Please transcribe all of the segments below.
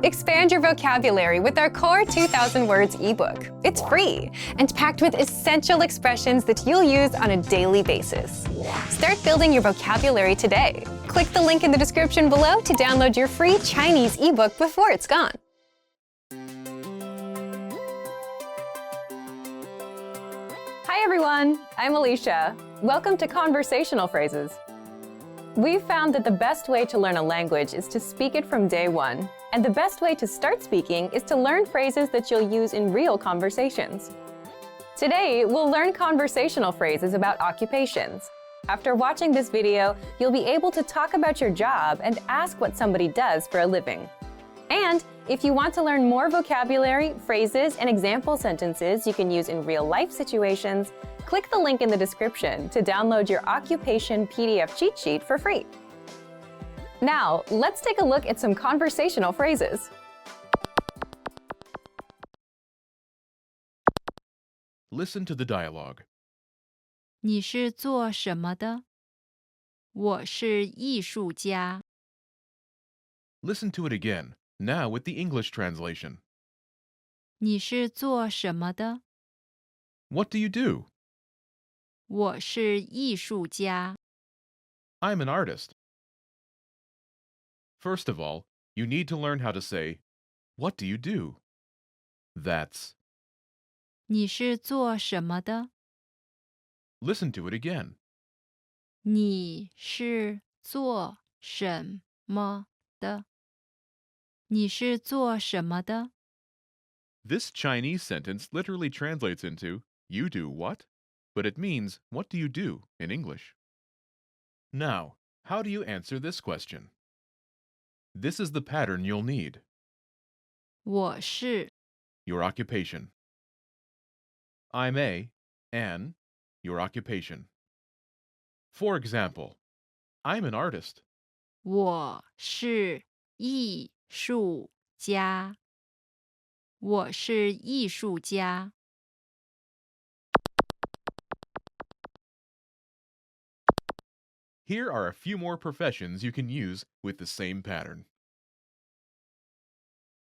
Expand your vocabulary with our Core 2000 Words ebook. It's free and packed with essential expressions that you'll use on a daily basis. Start building your vocabulary today. Click the link in the description below to download your free Chinese ebook before it's gone. Hi everyone, I'm Alicia. Welcome to Conversational Phrases. We've found that the best way to learn a language is to speak it from day one. And the best way to start speaking is to learn phrases that you'll use in real conversations. Today, we'll learn conversational phrases about occupations. After watching this video, you'll be able to talk about your job and ask what somebody does for a living. And if you want to learn more vocabulary, phrases, and example sentences you can use in real-life situations, click the link in the description to download your occupation PDF cheat sheet for free. Now, let's take a look at some conversational phrases. Listen to the dialogue. 你是做什么的？我是艺术家。 Listen to it again, now with the English translation. 你是做什么的？ What do you do? 我是艺术家。 I'm an artist. First of all, you need to learn how to say, what do you do? That's. 你是做什么的？ Listen to it again. 你是做什么的？你是做什么的？ This Chinese sentence literally translates into, you do what? But it means, what do you do in English? Now, how do you answer this question? This is the pattern you'll need. 我是 Your occupation. I'm a, an, your occupation. For example, I'm an artist. 我是艺术家。我是艺术家。 Here are a few more professions you can use with the same pattern.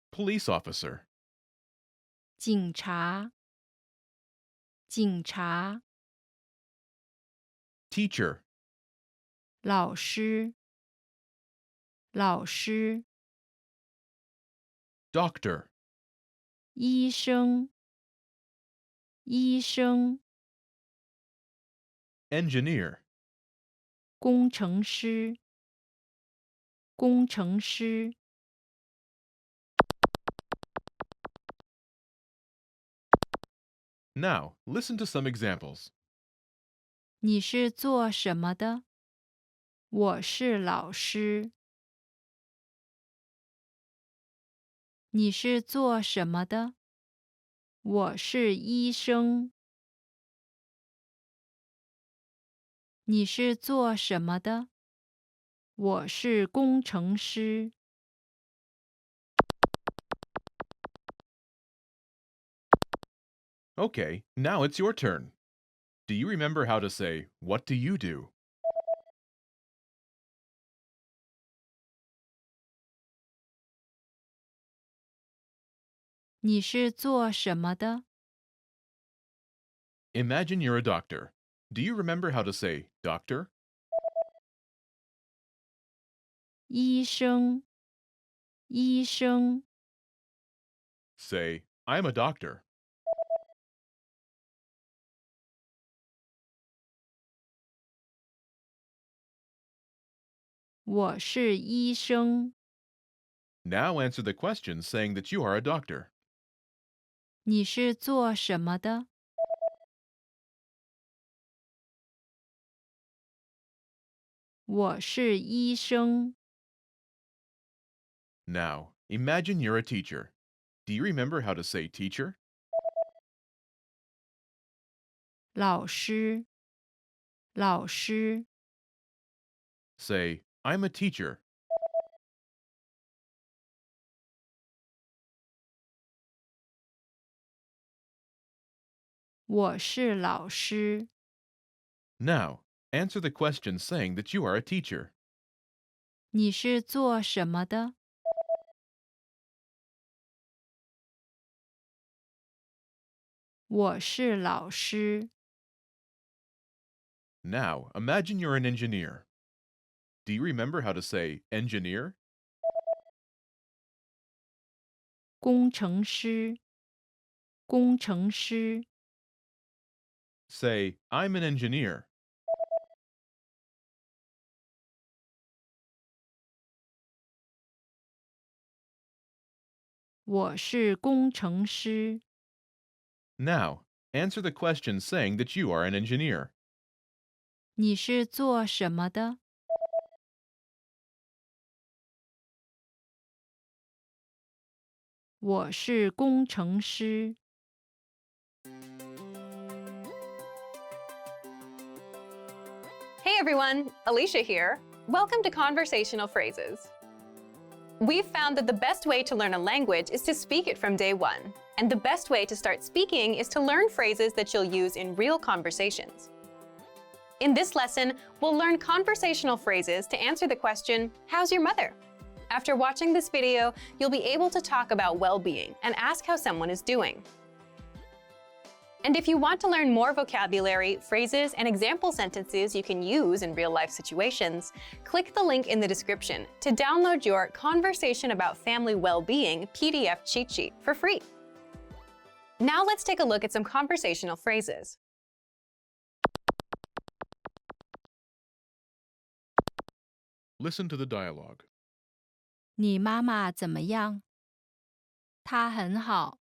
Police officer, 警察。警察。 teacher, 老师。老师。 doctor, 医生。医生。 engineer, 工程师。工程师。 Now, listen to some examples. 你是做什么的？我是老师。你是做什么的？我是医生。你是做什么的？我是工程师。 Okay, now it's your turn. Do you remember how to say, what do you do?「你是做什么的？ Imagine you're a doctor. Do you remember how to say, doctor? 医生。医生。 Say, I'm a doctor. 我是医生。 Now answer the question saying that you are a doctor. 你是做什么的？ 我是医生。 Now, imagine you're a teacher. Do you remember how to say teacher? 老师。老师。 Say, I'm a teacher. 我是老师。 Now, answer the question saying that you are a teacher. 你是做什么的？我是老师。Now, imagine you're an engineer. Do you remember how to say engineer? 工程师，工程师。Say, I'm an engineer. 我是工程师。Now, answer the question saying that you are an engineer. 你是做什么的？我是工程师。Hey everyone, Alicia here. Welcome to Conversational Phrases. We've found that the best way to learn a language is to speak it from day one. And the best way to start speaking is to learn phrases that you'll use in real conversations. In this lesson, we'll learn conversational phrases to answer the question, how's your mother? After watching this video, you'll be able to talk about well-being and ask how someone is doing. And if you want to learn more vocabulary, phrases, and example sentences you can use in real-life situations, click the link in the description to download your Conversation About Family Well-Being PDF cheat sheet for free. Now let's take a look at some conversational phrases. Listen to the dialogue. 你妈妈怎么样？她很好。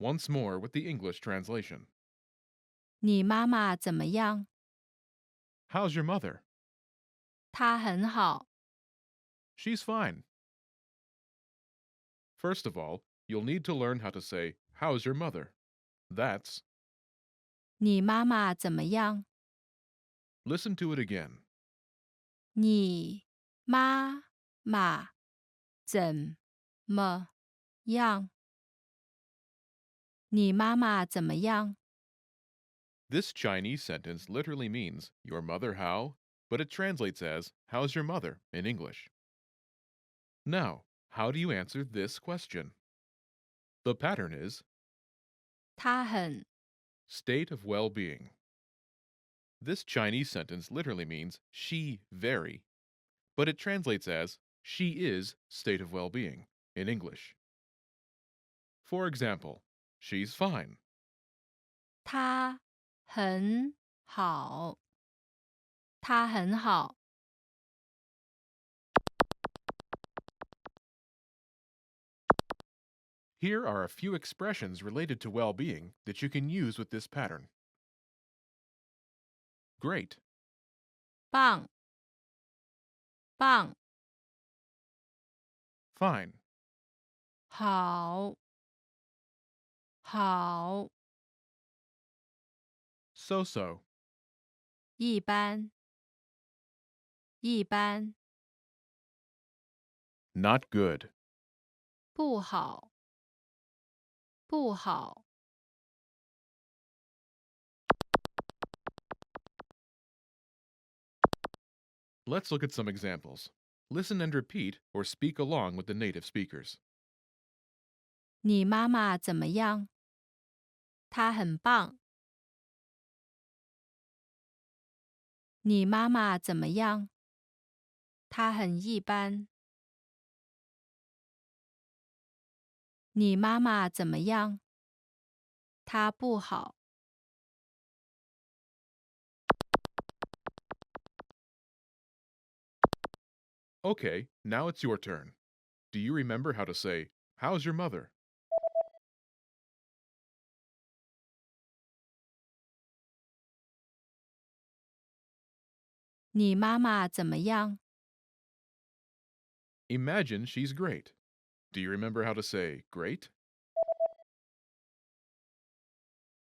Once more with the English translation. 你妈妈怎么样？ How's your mother? 她很好。 She's fine. First of all, you'll need to learn how to say, how's your mother? That's, 你妈妈怎么样？ listen to it again. 你妈妈怎么样？你妈妈怎么样？ This Chinese sentence literally means, your mother how? But it translates as, how's your mother in English. Now, how do you answer this question? The pattern is, 她很 state of well-being. This Chinese sentence literally means, she very, but it translates as, she is state of well-being in English. For example, she's fine. 她很好。她很好。 Here are a few expressions related to well-being that you can use with this pattern. Great, 棒棒 fine, 好好 so-so, 一般一般 not good, 不好不好 Let's look at some examples. Listen and repeat or speak along with the native speakers. 你妈妈怎么样？她很棒。你妈妈怎么样？她很一般。你妈妈怎么样？她不好。 Okay, now it's your turn. Do you remember how to say, how's your mother? 你妈妈怎么样？ Imagine she's great. Do you remember how to say, great?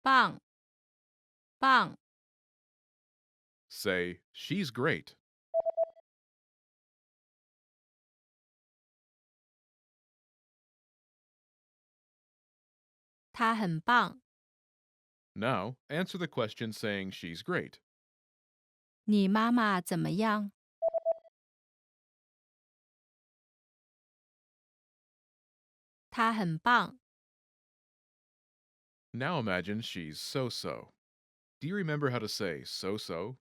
棒棒 Say, she's great. 她很棒。 Now, answer the question saying she's great. 你妈妈怎么样？她很棒。Now imagine she's so-so. Do you remember how to say so-so?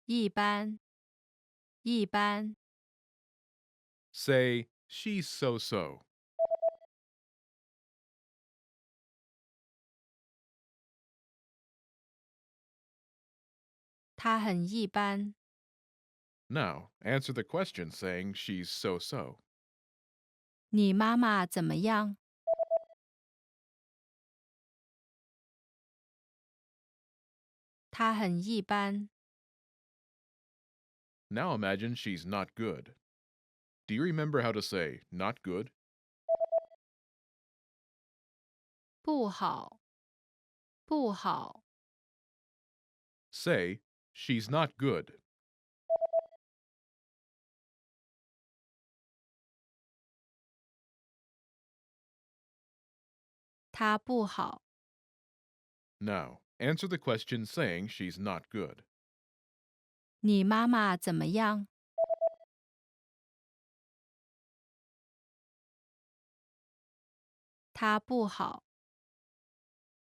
一般，一般， Say, she's so-so. 他很一般。 Now, answer the question saying she's so-so. 你妈妈怎么样？她很一般。 Now imagine she's not good. Do you remember how to say not good? 不好，不好。 Say, she's not good. 她不好。 Now, answer the question saying she's not good. 你妈妈怎么样？她不好。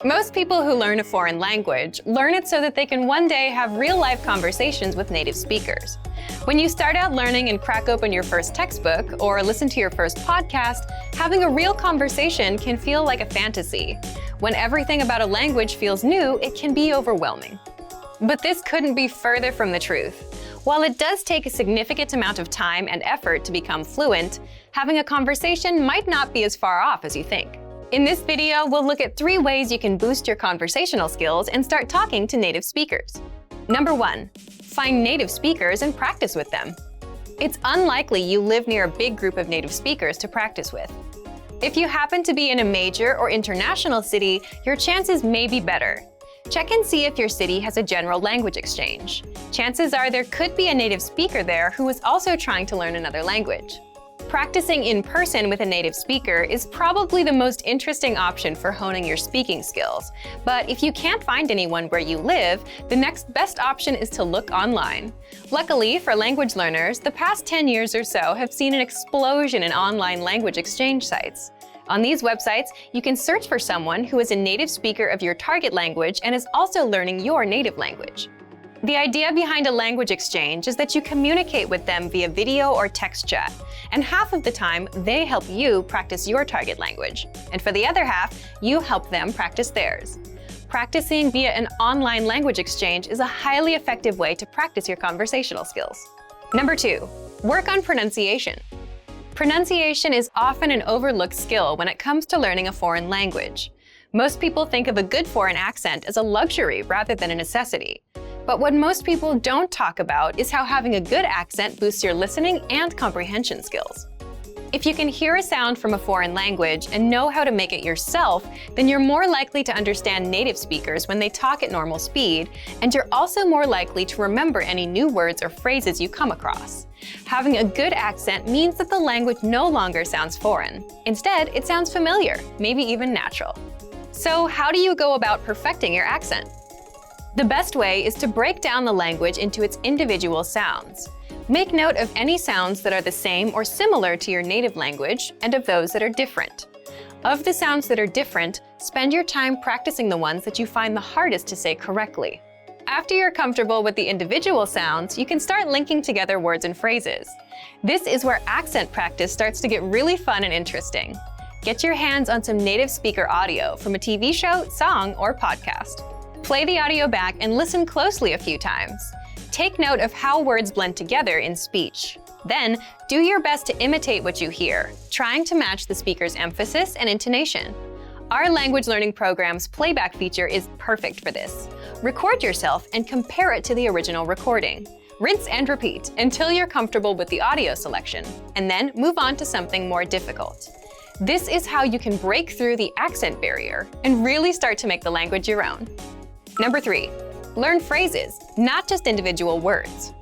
Most people who learn a foreign language learn it so that they can one day have real-life conversations with native speakers. When you start out learning and crack open your first textbook or listen to your first podcast, having a real conversation can feel like a fantasy. When everything about a language feels new, it can be overwhelming. But this couldn't be further from the truth. While it does take a significant amount of time and effort to become fluent, having a conversation might not be as far off as you think. In this video, we'll look at 3 ways you can boost your conversational skills and start talking to native speakers. Number 1, find native speakers and practice with them. It's unlikely you live near a big group of native speakers to practice with. If you happen to be in a major or international city, your chances may be better. Check and see if your city has a general language exchange. Chances are there could be a native speaker there who is also trying to learn another language. Practicing in person with a native speaker is probably the most interesting option for honing your speaking skills. But if you can't find anyone where you live, the next best option is to look online. Luckily for language learners, the past 10 years or so have seen an explosion in online language exchange sites. On these websites, you can search for someone who is a native speaker of your target language and is also learning your native language. The idea behind a language exchange is that you communicate with them via video or text chat, and half of the time, they help you practice your target language. And for the other half, you help them practice theirs. Practicing via an online language exchange is a highly effective way to practice your conversational skills. Number 2, work on pronunciation. Pronunciation is often an overlooked skill when it comes to learning a foreign language. Most people think of a good foreign accent as a luxury rather than a necessity. But what most people don't talk about is how having a good accent boosts your listening and comprehension skills. If you can hear a sound from a foreign language and know how to make it yourself, then you're more likely to understand native speakers when they talk at normal speed, and you're also more likely to remember any new words or phrases you come across. Having a good accent means that the language no longer sounds foreign. Instead, it sounds familiar, maybe even natural. So how do you go about perfecting your accent? The best way is to break down the language into its individual sounds. Make note of any sounds that are the same or similar to your native language and of those that are different. Of the sounds that are different, spend your time practicing the ones that you find the hardest to say correctly. After you're comfortable with the individual sounds, you can start linking together words and phrases. This is where accent practice starts to get really fun and interesting. Get your hands on some native speaker audio from a TV show, song, or podcast. Play the audio back and listen closely a few times. Take note of how words blend together in speech. Then, do your best to imitate what you hear, trying to match the speaker's emphasis and intonation. Our language learning program's playback feature is perfect for this. Record yourself and compare it to the original recording. Rinse and repeat until you're comfortable with the audio selection, and then move on to something more difficult. This is how you can break through the accent barrier and really start to make the language your own. Number 3, learn phrases, not just individual words.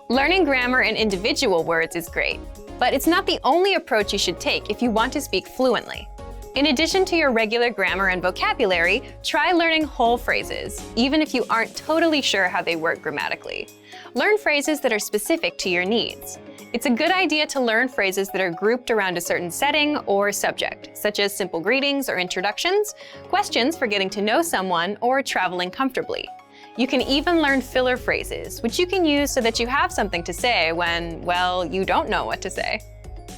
Learning grammar and individual words is great, but it's not the only approach you should take if you want to speak fluently. In addition to your regular grammar and vocabulary, try learning whole phrases, even if you aren't totally sure how they work grammatically. Learn phrases that are specific to your needs. It's a good idea to learn phrases that are grouped around a certain setting or subject, such as simple greetings or introductions, questions for getting to know someone, or traveling comfortably. You can even learn filler phrases, which you can use so that you have something to say when, well, you don't know what to say.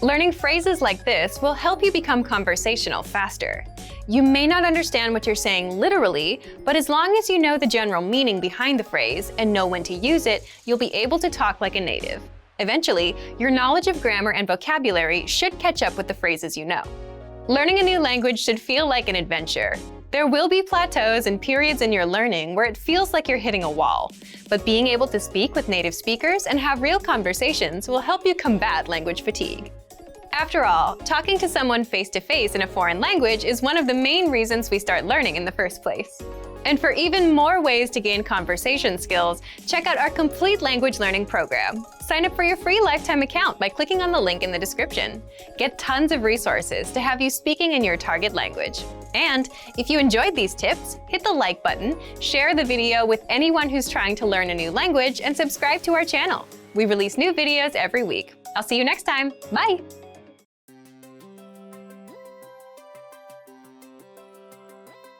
Learning phrases like this will help you become conversational faster. You may not understand what you're saying literally, but as long as you know the general meaning behind the phrase and know when to use it, you'll be able to talk like a native. Eventually, your knowledge of grammar and vocabulary should catch up with the phrases you know. Learning a new language should feel like an adventure. There will be plateaus and periods in your learning where it feels like you're hitting a wall, but being able to speak with native speakers and have real conversations will help you combat language fatigue. After all, talking to someone face-to-face in a foreign language is one of the main reasons we start learning in the first place. And for even more ways to gain conversation skills, check out our complete language learning program. Sign up for your free lifetime account by clicking on the link in the description. Get tons of resources to have you speaking in your target language. And if you enjoyed these tips, hit the like button, share the video with anyone who's trying to learn a new language, and subscribe to our channel. We release new videos every week. I'll see you next time. Bye!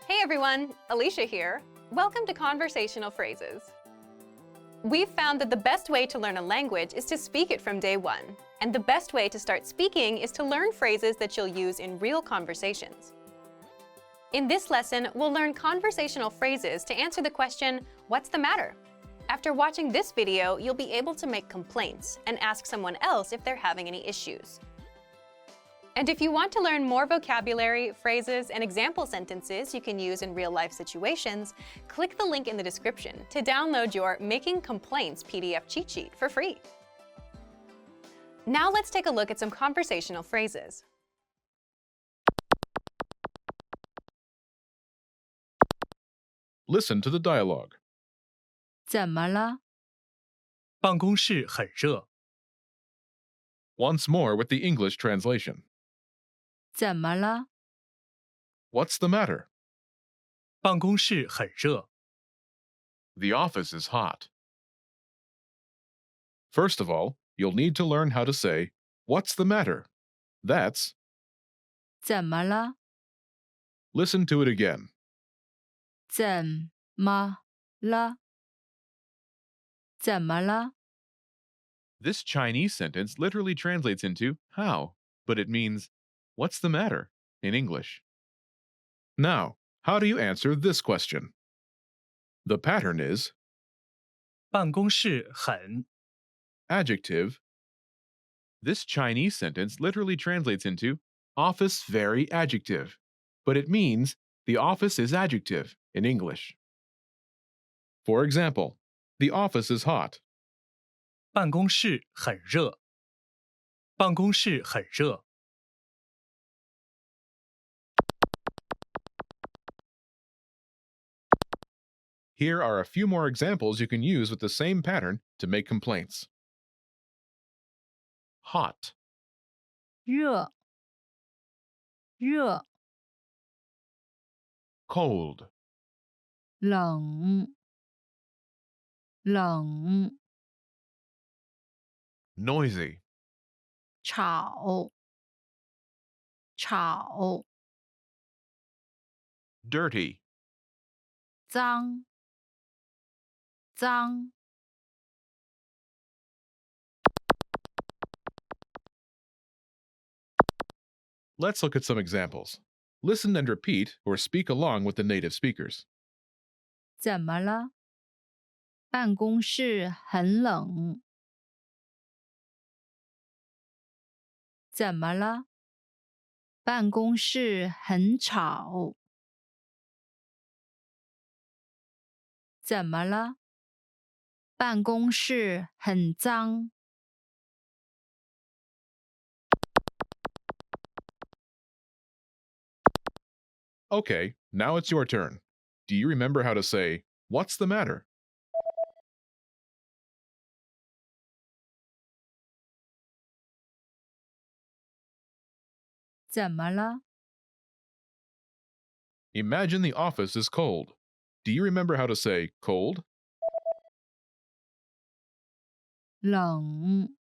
Hey everyone, Alicia here. Welcome to Conversational Phrases. We've found that the best way to learn a language is to speak it from day one. And the best way to start speaking is to learn phrases that you'll use in real conversations. In this lesson, we'll learn conversational phrases to answer the question, what's the matter? After watching this video, you'll be able to make complaints and ask someone else if they're having any issues. And if you want to learn more vocabulary, phrases, and example sentences you can use in real-life situations, click the link in the description to download your Making Complaints PDF cheat sheet for free. Now let's take a look at some conversational phrases. Listen to the dialogue. 怎么了？办公室很热， Once more with the English translation. 怎么了？ What's the matter? 办公室很热， The office is hot. First of all, you'll need to learn how to say, what's the matter? That's, 怎么了？ listen to it again. 怎么了？怎么了？ This Chinese sentence literally translates into how, but it means, what's the matter in English. Now, how do you answer this question? The pattern is 办公室很， adjective. This Chinese sentence literally translates into office very adjective, but it means the office is adjective in English. For example, the office is hot. 办公室很热，办公室很热， Here are a few more examples you can use with the same pattern to make complaints. Hot, 热，热， cold, 冷，冷， noisy, 吵，吵， dirty, 脏，脏。 Let's look at some examples. Listen and repeat or speak along with the native speakers. 怎么了？办公室很冷。怎么了？办公室很吵。怎么了？办公室很脏。 Okay, now it's your turn. Do you remember how to say, what's the matter? 怎么了？ Imagine the office is cold. Do you remember how to say cold? 冷。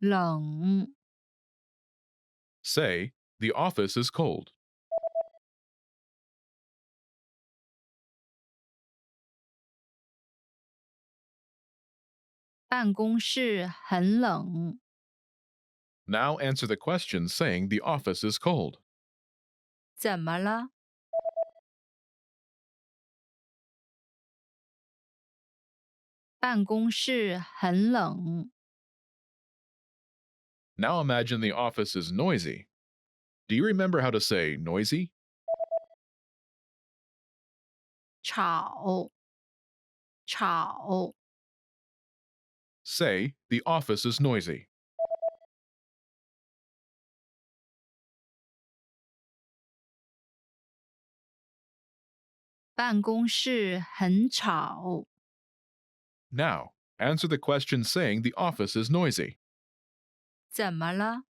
冷， Say, the office is cold. 办公室很冷， Now answer the question saying the office is cold. 怎么了？办公室很冷， Now imagine the office is noisy. Do you remember how to say noisy? 吵，吵， Say, the office is noisy. 办公室很吵， Now, answer the question saying the office is noisy. 怎么了？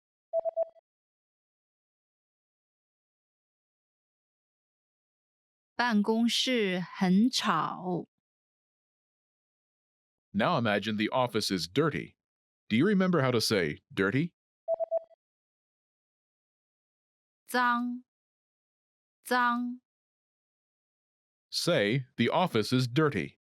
办公室很吵， Now imagine the office is dirty. Do you remember how to say dirty? 脏，脏， Say, the office is dirty.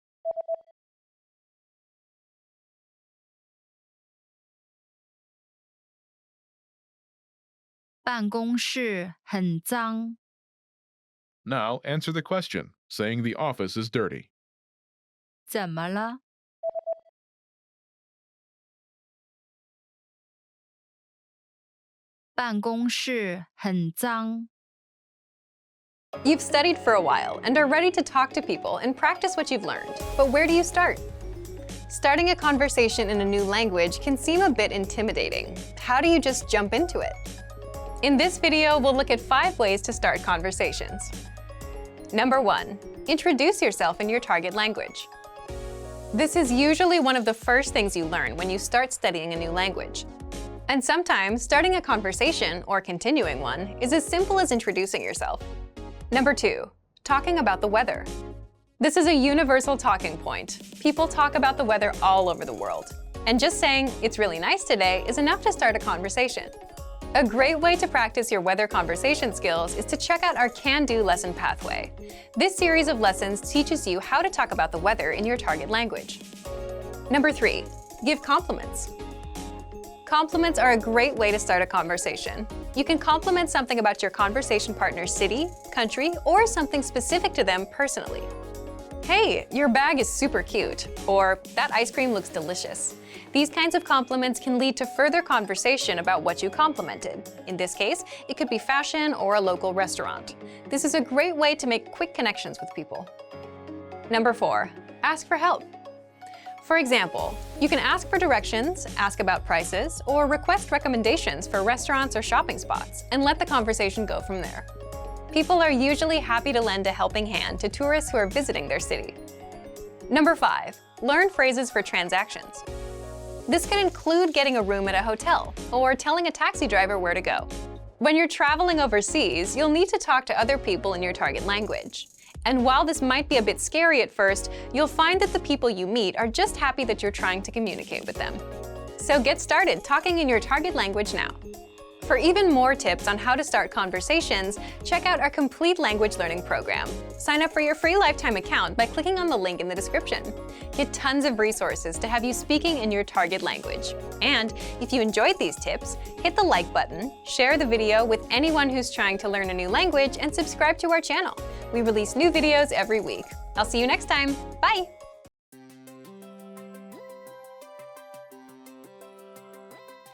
办公室很脏， Now answer the question saying the office is dirty. 怎么了？办公室很脏， You've studied for a while and are ready to talk to people and practice what you've learned. But where do you start? Starting a conversation in a new language can seem a bit intimidating. How do you just jump into it? In this video, we'll look at 5 ways to start conversations. Number 1, introduce yourself in your target language. This is usually one of the first things you learn when you start studying a new language. And sometimes, starting a conversation, or continuing one, is as simple as introducing yourself. Number 2, talking about the weather. This is a universal talking point. People talk about the weather all over the world. And just saying, "It's really nice today," is enough to start a conversation. A great way to practice your weather conversation skills is to check out our Can Do lesson pathway. This series of lessons teaches you how to talk about the weather in your target language. Number 3, give compliments. Compliments are a great way to start a conversation. You can compliment something about your conversation partner's city, country, or something specific to them personally. "Hey, your bag is super cute," or "That ice cream looks delicious." These kinds of compliments can lead to further conversation about what you complimented. In this case, it could be fashion or a local restaurant. This is a great way to make quick connections with people. Number 4, ask for help. For example, you can ask for directions, ask about prices, or request recommendations for restaurants or shopping spots, and let the conversation go from there. People are usually happy to lend a helping hand to tourists who are visiting their city. Number 5, learn phrases for transactions. This can include getting a room at a hotel or telling a taxi driver where to go. When you're traveling overseas, you'll need to talk to other people in your target language. And while this might be a bit scary at first, you'll find that the people you meet are just happy that you're trying to communicate with them. So get started talking in your target language now. For even more tips on how to start conversations, check out our complete language learning program. Sign up for your free lifetime account by clicking on the link in the description. Get tons of resources to have you speaking in your target language. And if you enjoyed these tips, hit the like button, share the video with anyone who's trying to learn a new language, and subscribe to our channel. We release new videos every week. I'll see you next time. Bye!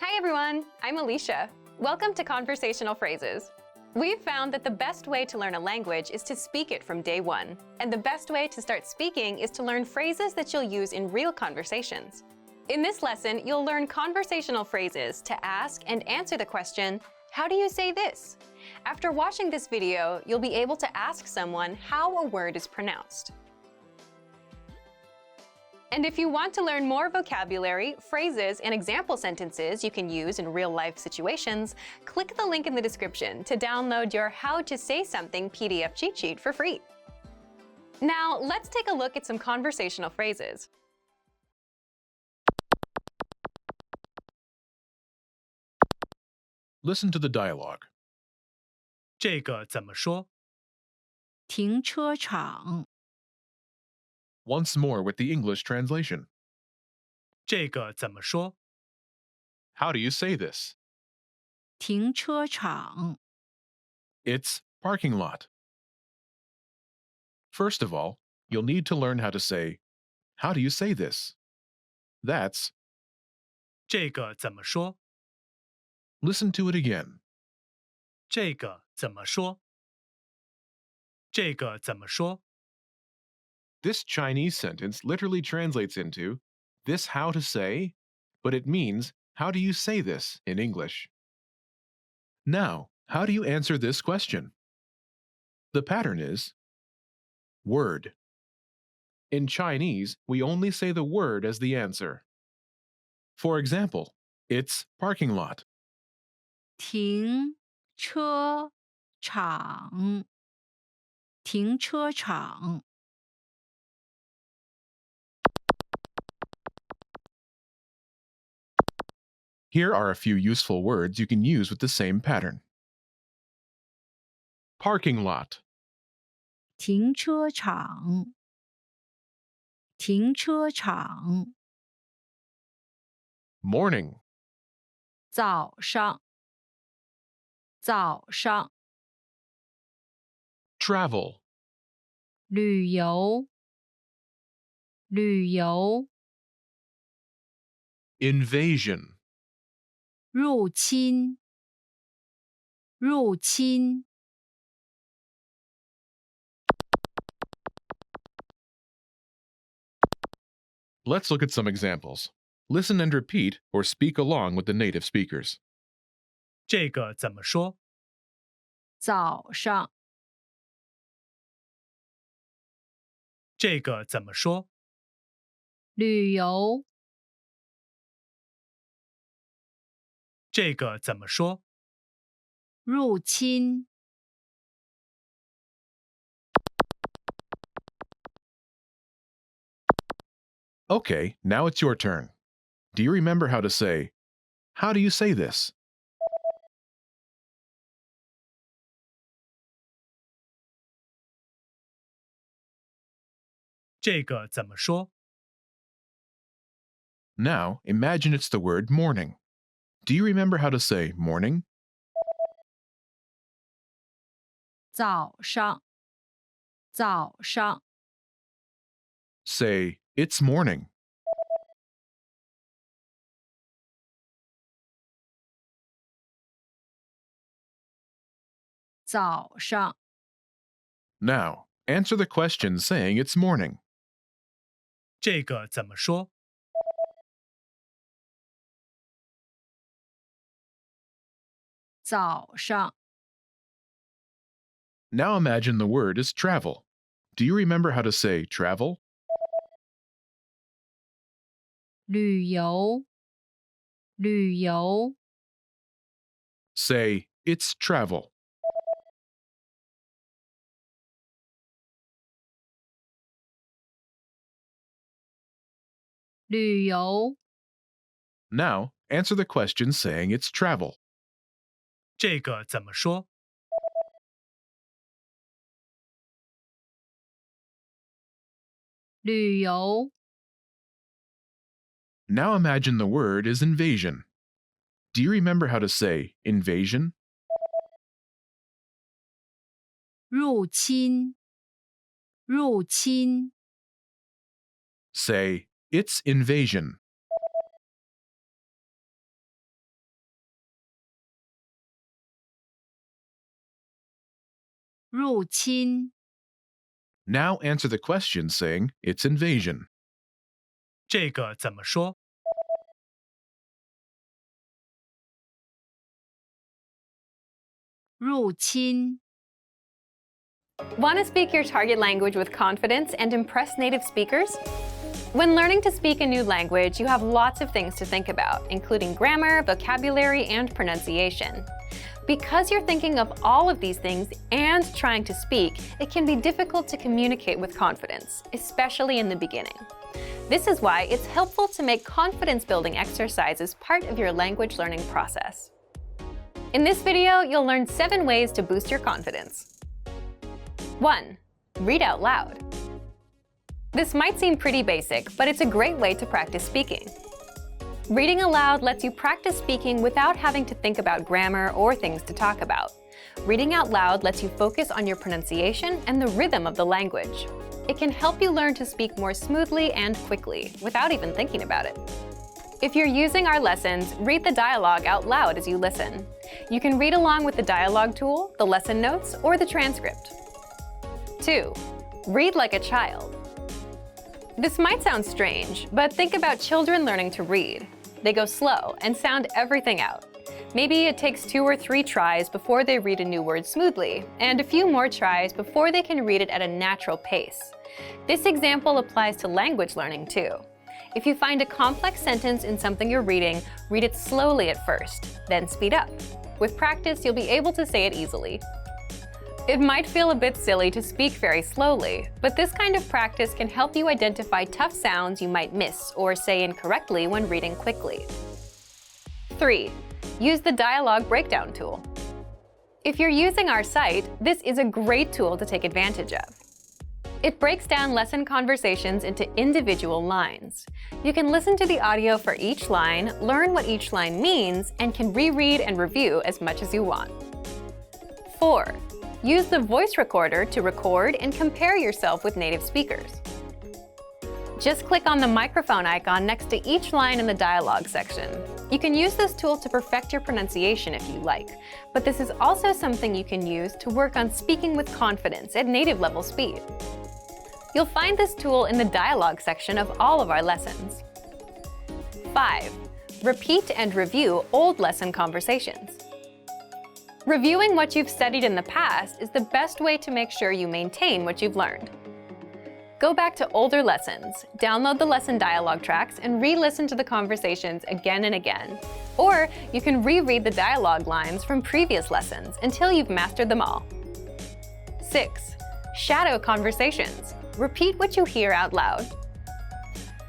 Hi everyone, I'm Alicia. Welcome to Conversational Phrases. We've found that the best way to learn a language is to speak it from day one. And the best way to start speaking is to learn phrases that you'll use in real conversations. In this lesson, you'll learn conversational phrases to ask and answer the question, "How do you say this?" After watching this video, you'll be able to ask someone how a word is pronounced. And if you want to learn more vocabulary, phrases, and example sentences you can use in real-life situations, click the link in the description to download your How to Say Something PDF cheat sheet for free. Now, let's take a look at some conversational phrases. Listen to the dialogue. 这个怎么说？停车场， Once more with the English translation. 这个怎么说？ How do you say this? 停车场， It's parking lot. First of all, you'll need to learn how to say, how do you say this? That's, 这个怎么说？ listen to it again. 这个怎么说？这个怎么说？ This Chinese sentence literally translates into this how to say, but it means how do you say this in English? Now, how do you answer this question? The pattern is word. In Chinese, we only say the word as the answer. For example, it's parking lot. 停车场，停车场， Here are a few useful words you can use with the same pattern. Parking lot, 停车场，停车场， morning, 早上，早上， travel, 旅游，旅游， invasion, 入侵，入侵， Let's look at some examples. Listen and repeat or speak along with the native speakers. 这个怎么说？早上，这个怎么说？旅游，这个怎么说？入侵， Okay, now it's your turn. Do you remember how to say, how do you say this? "这个怎么说？ Now, imagine it's the word morning. Do you remember how to say morning? 早上，早上， Say, it's morning. 早上， Now, answer the question saying it's morning. 这个怎么说？ 早上， Now imagine the word is travel. Do you remember how to say travel? 旅游，旅游， Say, it's travel. 旅游， Now, answer the question saying it's travel. 这个怎么说？ 旅游， Now imagine the word is invasion. Do you remember how to say invasion? 入侵，入侵， Say, it's invasion. 入侵， Now answer the question saying it's invasion. 这个怎么说？ 入侵。 Want to speak your target language with confidence and impress native speakers? When learning to speak a new language, you have lots of things to think about, including grammar, vocabulary, and pronunciation. Because you're thinking of all of these things and trying to speak, it can be difficult to communicate with confidence, especially in the beginning. This is why it's helpful to make confidence-building exercises part of your language learning process. In this video, you'll learn 7 ways to boost your confidence. 1. Read out loud. This might seem pretty basic, but it's a great way to practice speaking. Reading aloud lets you practice speaking without having to think about grammar or things to talk about. Reading out loud lets you focus on your pronunciation and the rhythm of the language. It can help you learn to speak more smoothly and quickly, without even thinking about it. If you're using our lessons, read the dialogue out loud as you listen. You can read along with the dialogue tool, the lesson notes, or the transcript. 2. Read like a child. This might sound strange, but think about children learning to read. They go slow and sound everything out. Maybe it takes 2 or 3 tries before they read a new word smoothly, and a few more tries before they can read it at a natural pace. This example applies to language learning too. If you find a complex sentence in something you're reading, read it slowly at first, then speed up. With practice, you'll be able to say it easily. It might feel a bit silly to speak very slowly, but this kind of practice can help you identify tough sounds you might miss or say incorrectly when reading quickly. 3. Use the dialogue breakdown tool. If you're using our site, this is a great tool to take advantage of. It breaks down lesson conversations into individual lines. You can listen to the audio for each line, learn what each line means, and can reread and review as much as you want. 4. Use the voice recorder to record and compare yourself with native speakers. Just click on the microphone icon next to each line in the dialogue section. You can use this tool to perfect your pronunciation if you like, but this is also something you can use to work on speaking with confidence at native level speed. You'll find this tool in the dialogue section of all of our lessons. 5. Repeat and review old lesson conversations. Reviewing what you've studied in the past is the best way to make sure you maintain what you've learned. Go back to older lessons, download the lesson dialogue tracks, and re-listen to the conversations again and again. Or you can reread the dialogue lines from previous lessons until you've mastered them all. 6. Shadow conversations. Repeat what you hear out loud.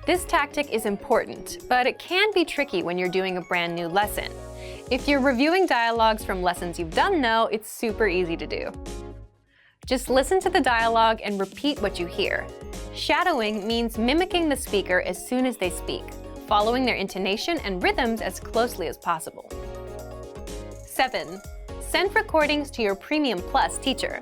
This tactic is important, but it can be tricky when you're doing a brand new lesson. If you're reviewing dialogues from lessons you've done though, it's super easy to do. Just listen to the dialogue and repeat what you hear. Shadowing means mimicking the speaker as soon as they speak, following their intonation and rhythms as closely as possible. 7. Send recordings to your Premium Plus teacher.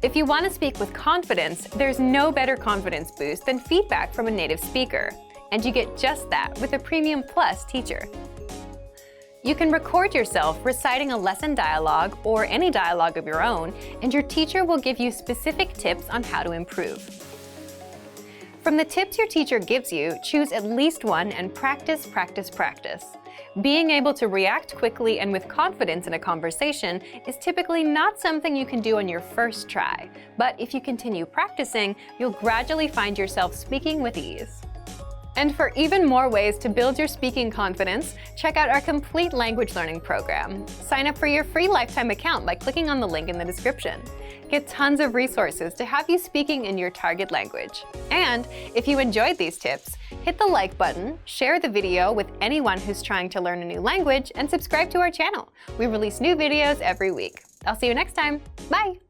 If you want to speak with confidence, there's no better confidence boost than feedback from a native speaker, and you get just that with a Premium Plus teacher. You can record yourself reciting a lesson dialogue or any dialogue of your own, and your teacher will give you specific tips on how to improve. From the tips your teacher gives you, choose at least one and practice, practice, practice. Being able to react quickly and with confidence in a conversation is typically not something you can do on your first try, but if you continue practicing, you'll gradually find yourself speaking with ease. And for even more ways to build your speaking confidence, check out our complete language learning program. Sign up for your free lifetime account by clicking on the link in the description. Get tons of resources to have you speaking in your target language. And if you enjoyed these tips, hit the like button, share the video with anyone who's trying to learn a new language, and subscribe to our channel. We release new videos every week. I'll see you next time. Bye!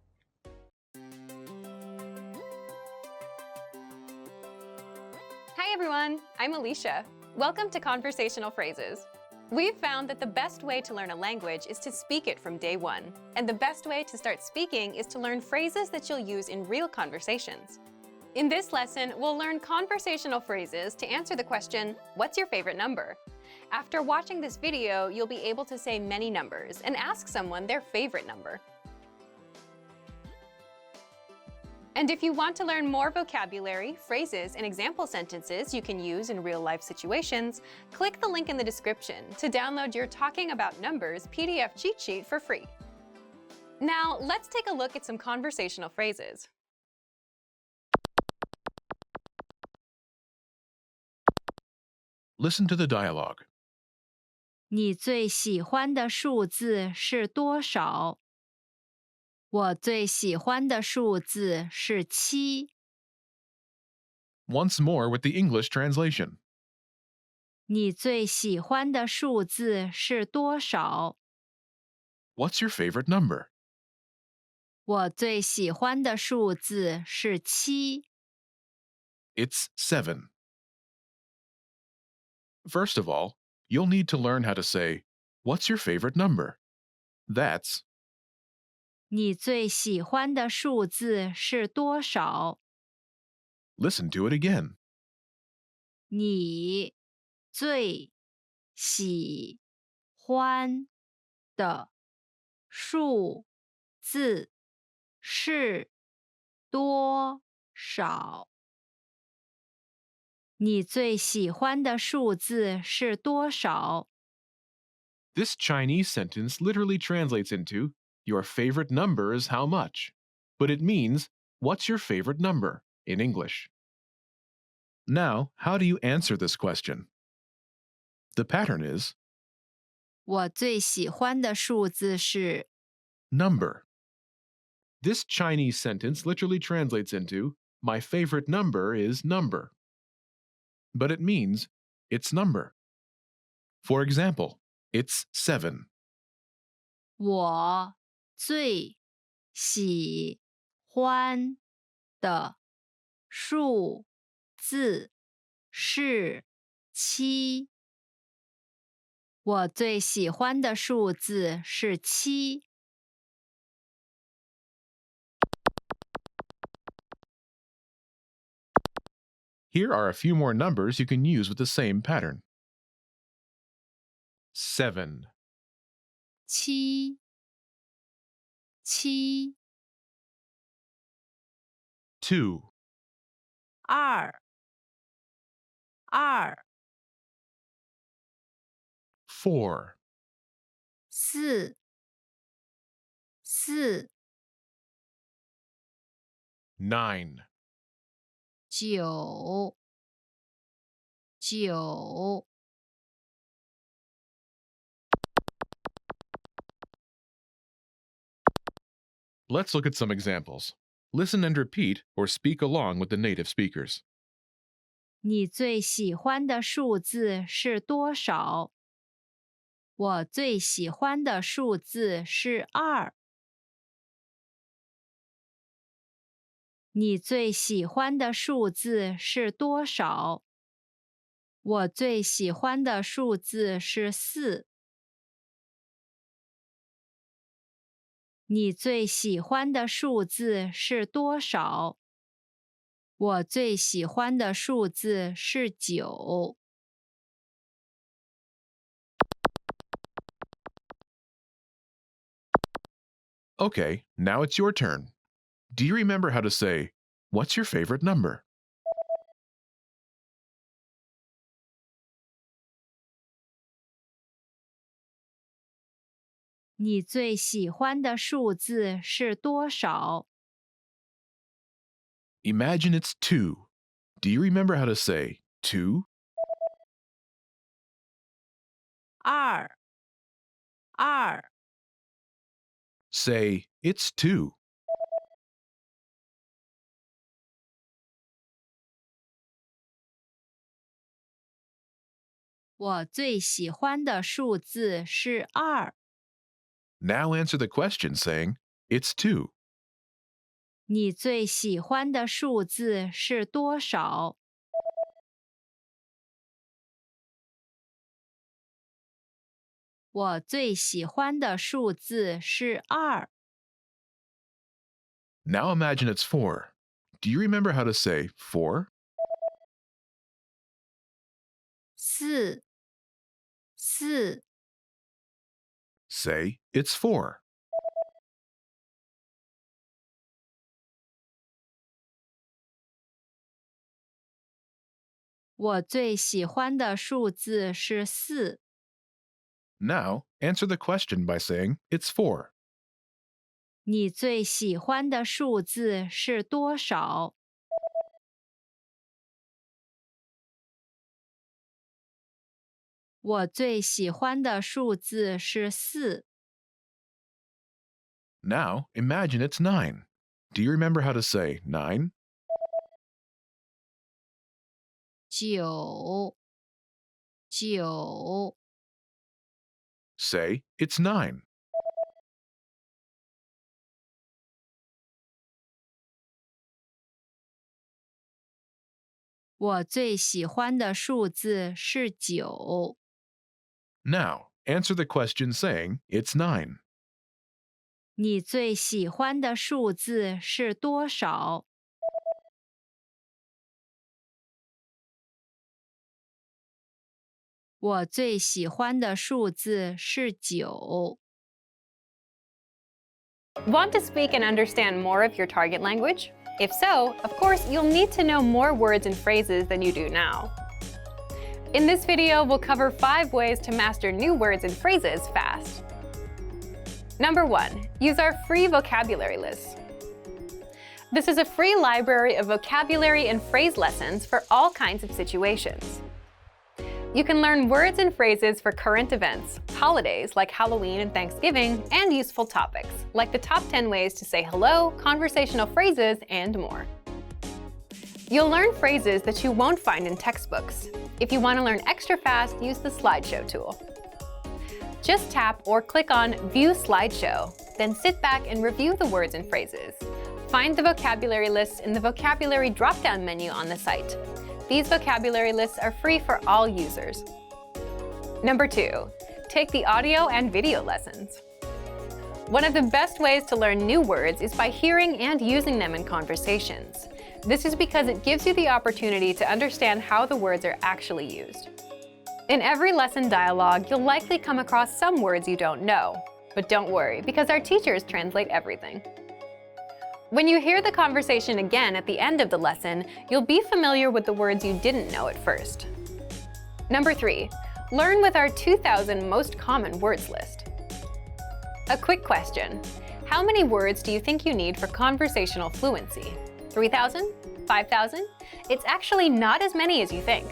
Hi everyone, I'm Alicia. Welcome to Conversational Phrases. We've found that the best way to learn a language is to speak it from day one. And the best way to start speaking is to learn phrases that you'll use in real conversations. In this lesson, we'll learn conversational phrases to answer the question, what's your favorite number? After watching this video, you'll be able to say many numbers and ask someone their favorite number. And if you want to learn more vocabulary, phrases, and example sentences you can use in real-life situations, click the link in the description to download your Talking About Numbers PDF cheat sheet for free. Now, let's take a look at some conversational phrases. Listen to the dialogue. 你最喜欢的数字是多少？我最喜欢的数字是7。Once more with the English translation. 你最喜欢的数字是多少？ What's your favorite number? 我最喜欢的数字是7。It's 7. First of all, you'll need to learn how to say, What's your favorite number? That's 你最喜欢的数字是多少？ listen to it again. 你最喜欢的数字是多少？你最喜欢的数字是多少？ This Chinese sentence literally translates into, Your favorite number is how much? But it means, What's your favorite number in English? Now, how do you answer this question? The pattern is 我最喜欢的数字是 number. This Chinese sentence literally translates into, My favorite number is number. But it means, it's number. For example, it's 7. 我最喜欢的数字是7。我最喜欢的数字是7。Here are a few more numbers you can use with the same pattern. 7, 7 7 2, 2 2 4, 4 4 9, 9 9 Let's look at some examples. Listen and repeat or speak along with the native speakers. 你最喜欢的数字是多少？我最喜欢的数字是2。你最喜欢的数字是多少？我最喜欢的数字是4。你最喜欢的数字是多少？我最喜欢的数字是9。Okay, now it's your turn. Do you remember how to say, What's your favorite number? 你最喜欢的数字是多少？ Imagine it's 2. Do you remember how to say 2? 2 2 Say, It's 2. 我最喜欢的数字是2。 Now answer the question saying, It's 2. 你最喜欢的数字是多少？我最喜欢的数字是2。 Now imagine it's 4. Do you remember how to say 4? 4 4 Say, It's 4. 我最喜欢的数字是4。 Now answer the question by saying, It's 4. 你最喜欢的数字是多少？我最喜欢的数字是4。 Now imagine it's 9. Do you remember how to say 9? 9 9 Say, It's 9. 我最喜欢的数字是9。 Now, answer the question saying it's 9. 你最喜欢的数字是多少？我最喜欢的数字是9。 Want to speak and understand more of your target language? If so, of course, you'll need to know more words and phrases than you do now. In this video, we'll cover 5 ways to master new words and phrases fast. Number 1, use our free vocabulary list. This is a free library of vocabulary and phrase lessons for all kinds of situations. You can learn words and phrases for current events, holidays like Halloween and Thanksgiving, and useful topics like the top 10 ways to say hello, conversational phrases, and more. You'll learn phrases that you won't find in textbooks. If you want to learn extra fast, use the slideshow tool. Just tap or click on View Slideshow, then sit back and review the words and phrases. Find the vocabulary list in the vocabulary drop-down menu on the site. These vocabulary lists are free for all users. Number 2, take the audio and video lessons. One of the best ways to learn new words is by hearing and using them in conversations. This is because it gives you the opportunity to understand how the words are actually used. In every lesson dialogue, you'll likely come across some words you don't know. But don't worry, because our teachers translate everything. When you hear the conversation again at the end of the lesson, you'll be familiar with the words you didn't know at first. Number 3, learn with our 2,000 most common words list. A quick question. How many words do you think you need for conversational fluency? 3,000? 5,000? It's actually not as many as you think.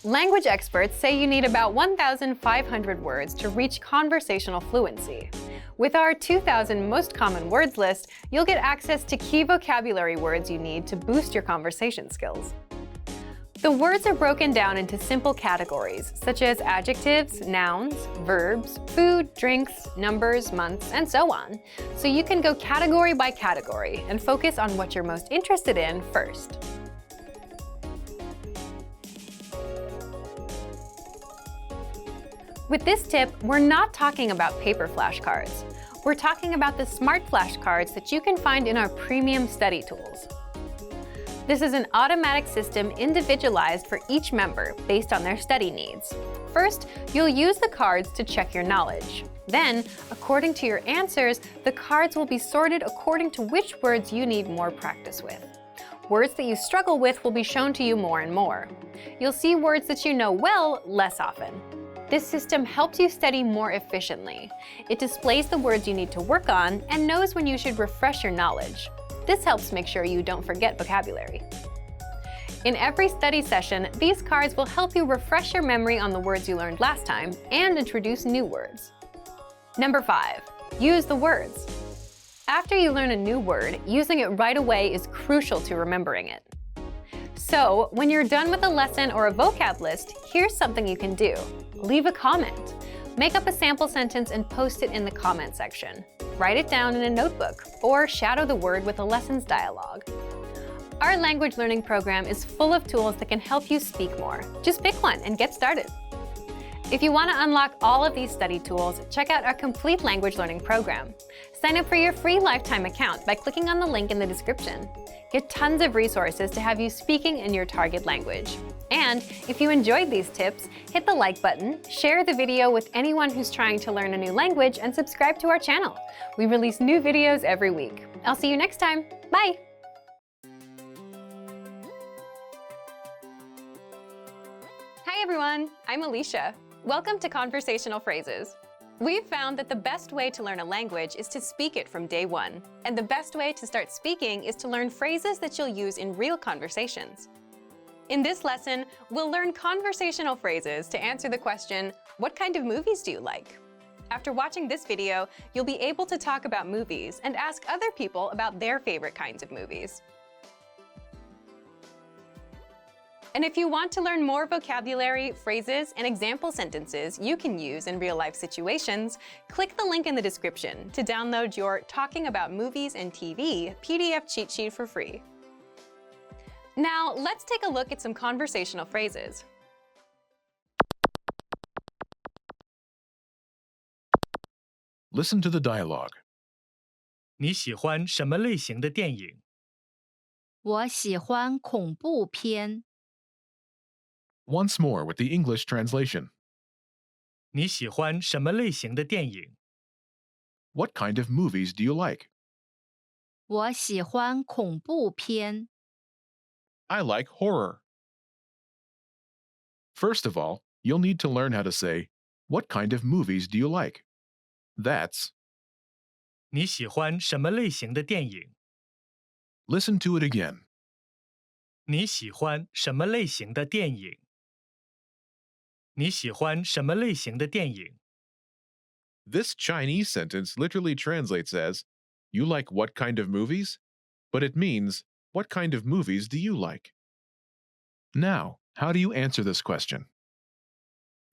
Language experts say you need about 1,500 words to reach conversational fluency. With our 2,000 most common words list, you'll get access to key vocabulary words you need to boost your conversation skills. The words are broken down into simple categories, such as adjectives, nouns, verbs, food, drinks, numbers, months, and so on. So you can go category by category and focus on what you're most interested in first. With this tip, we're not talking about paper flashcards. We're talking about the smart flashcards that you can find in our premium study tools. This is an automatic system individualized for each member based on their study needs. First, you'll use the cards to check your knowledge. Then, according to your answers, the cards will be sorted according to which words you need more practice with. Words that you struggle with will be shown to you more and more. You'll see words that you know well less often. This system helps you study more efficiently. It displays the words you need to work on and knows when you should refresh your knowledge. This helps make sure you don't forget vocabulary. In every study session, these cards will help you refresh your memory on the words you learned last time and introduce new words. Number 5, use the words. After you learn a new word, using it right away is crucial to remembering it. So, when you're done with a lesson or a vocab list, here's something you can do. Leave a comment. Make up a sample sentence and post it in the comment section. Write it down in a notebook, or shadow the word with a lessons dialogue. Our language learning program is full of tools that can help you speak more. Just pick one and get started. If you want to unlock all of these study tools, check out our complete language learning program. Sign up for your free lifetime account by clicking on the link in the description. Get tons of resources to have you speaking in your target language. And if you enjoyed these tips, hit the like button, share the video with anyone who's trying to learn a new language, and subscribe to our channel. We release new videos every week. I'll see you next time. Bye! Hi everyone, I'm Alicia. Welcome to Conversational Phrases. We've found that the best way to learn a language is to speak it from day one. And the best way to start speaking is to learn phrases that you'll use in real conversations. In this lesson, we'll learn conversational phrases to answer the question, what kind of movies do you like? After watching this video, you'll be able to talk about movies and ask other people about their favorite kinds of movies. And if you want to learn more vocabulary, phrases, and example sentences you can use in real-life situations, click the link in the description to download your Talking About Movies and TV PDF cheat sheet for free. Now, let's take a look at some conversational phrases. Listen to the dialogue. 你喜欢什么类型的电影？我喜欢恐怖片。 Once more with the English translation. 你喜欢什么类型的电影？ What kind of movies do you like? 我喜欢恐怖片。 I like horror. First of all, you'll need to learn how to say, what kind of movies do you like? That's, 你喜欢什么类型的电影？ listen to it again. 你喜欢什么类型的电影？你喜欢什么类型的电影？ This Chinese sentence literally translates as, you like what kind of movies? But it means, what kind of movies do you like? Now, how do you answer this question?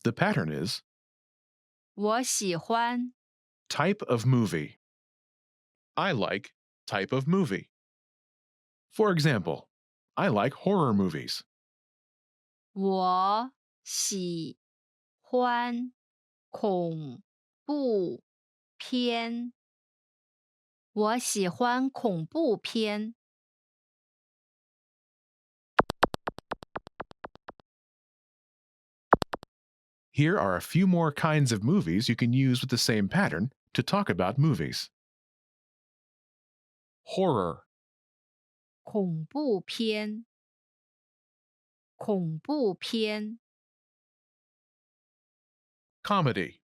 The pattern is, 我喜欢 type of movie. I like type of movie. For example, I like horror movies. 我喜欢恐怖片。我喜欢恐怖片。 Here are a few more kinds of movies you can use with the same pattern to talk about movies. Horror, 恐怖片。恐怖片。 comedy,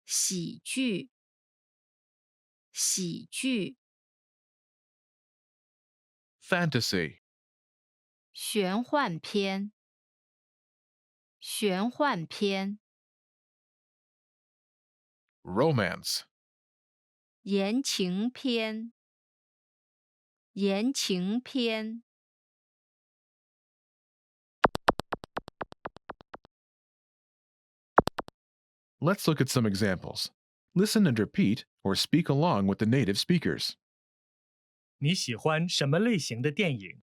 喜剧。喜剧。 fantasy, 玄幻片。玄幻片。 romance, 言情片。言情片。 Let's look at some examples. Listen and repeat or speak along with the native speakers. 你喜欢什么类型的电影？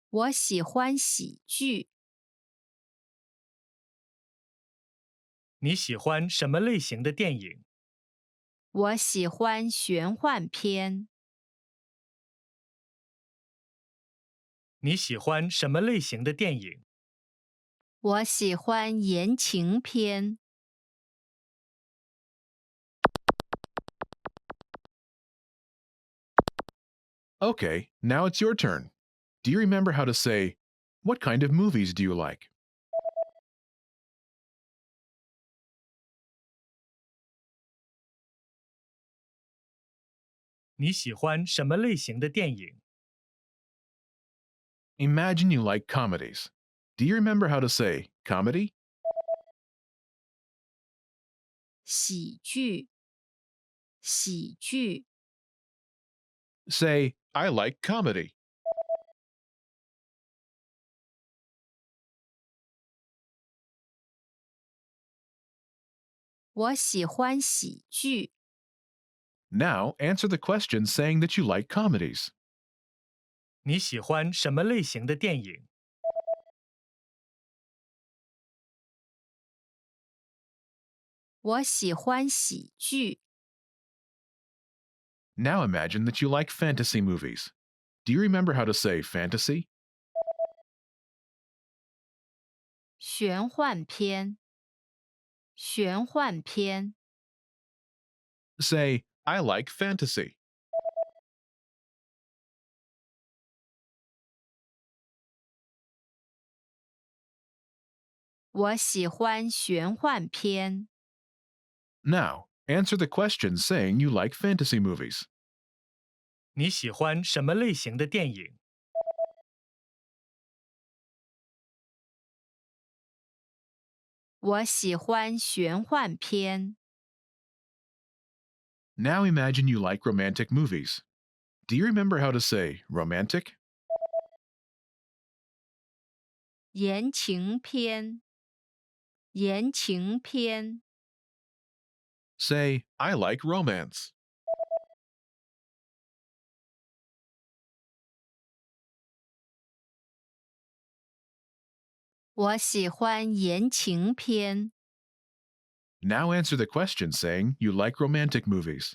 我喜欢喜剧。你喜欢什么类型的电影？我喜欢玄幻片。你喜欢什么类型的电影？我喜欢言情片。 Okay, now it's your turn. Do you remember how to say, what kind of movies do you like? "你喜欢什么类型的电影？ Imagine you like comedies. Do you remember how to say comedy? 喜剧。喜剧。 Say, I like comedy. 我喜欢喜剧。 Now answer the question saying that you like comedies. 你喜欢什么类型的电影？ 我喜欢喜剧。 Now imagine that you like fantasy movies. Do you remember how to say fantasy? 玄幻片。玄幻片。 Say, I like fantasy. 我喜欢玄幻片。 Now, answer the question saying you like fantasy movies. 你喜欢什么类型的电影？ 我喜欢玄幻片。 Now imagine you like romantic movies. Do you remember how to say romantic? 言情片。言情片。 Say, I like romance. 我喜欢言情片。Now answer the question saying you like romantic movies.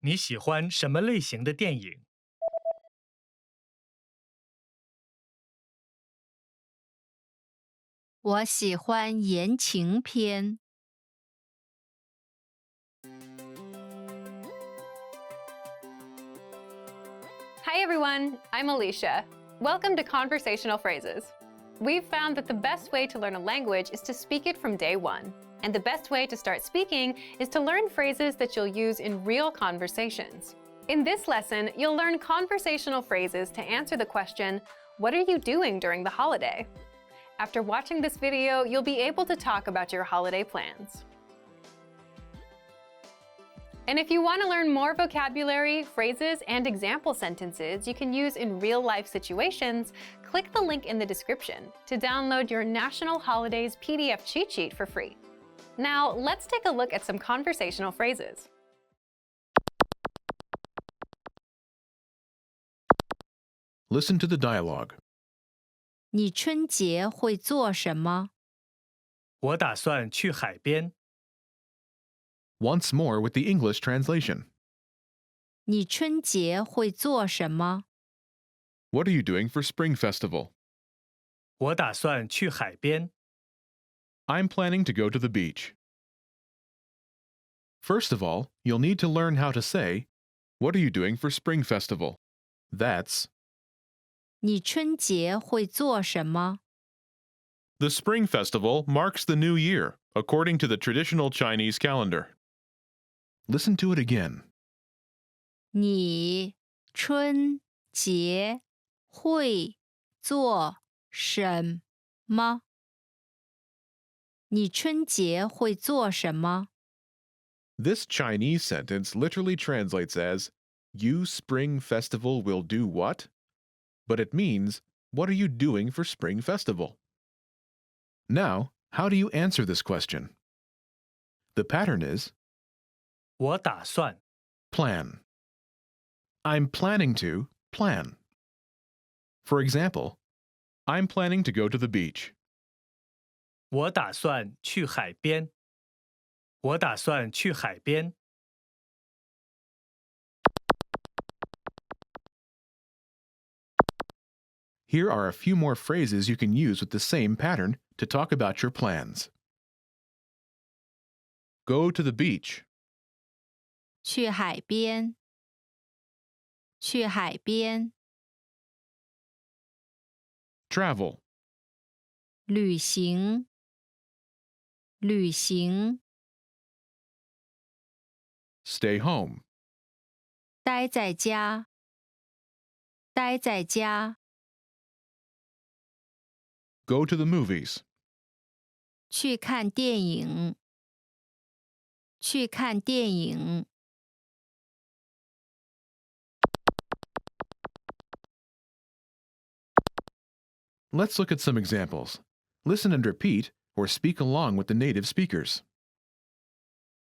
你喜欢什么类型的电影？我喜欢言情片。Hi everyone, I'm Alicia. Welcome to Conversational Phrases. We've found that the best way to learn a language is to speak it from day one. And the best way to start speaking is to learn phrases that you'll use in real conversations. In this lesson, you'll learn conversational phrases to answer the question, what are you doing during the holiday? After watching this video, you'll be able to talk about your holiday plans. And if you want to learn more vocabulary, phrases, and example sentences you can use in real-life situations, click the link in the description to download your National Holidays PDF cheat sheet for free. Now, let's take a look at some conversational phrases. Listen to the dialogue. 你春节会做什么？我打算去海边。Once more with the English translation. 你春节会做什么？ What are you doing for Spring Festival? 我打算去海边。I'm planning to go to the beach. First of all, you'll need to learn how to say, what are you doing for Spring Festival? That's, 你春节会做什么？ the Spring Festival marks the new year, according to the traditional Chinese calendar. Listen to it again. 你春节会做什么？你春节会做什么？ This Chinese sentence literally translates as, you Spring Festival will do what? But it means, what are you doing for Spring Festival? Now, how do you answer this question? The pattern is, 我打算 plan. I'm planning to plan. For example, I'm planning to go to the beach. 我打算去海边。我打算去海边。Here are a few more phrases you can use with the same pattern to talk about your plans. Go to the beach. 去海边。去海边。 Travel. 旅行。旅行。 Stay home. 待在家。待在家。 Go to the movies. 去看电影。去看电影。 Let's look at some examples. Listen and repeat, or speak along with the native speakers.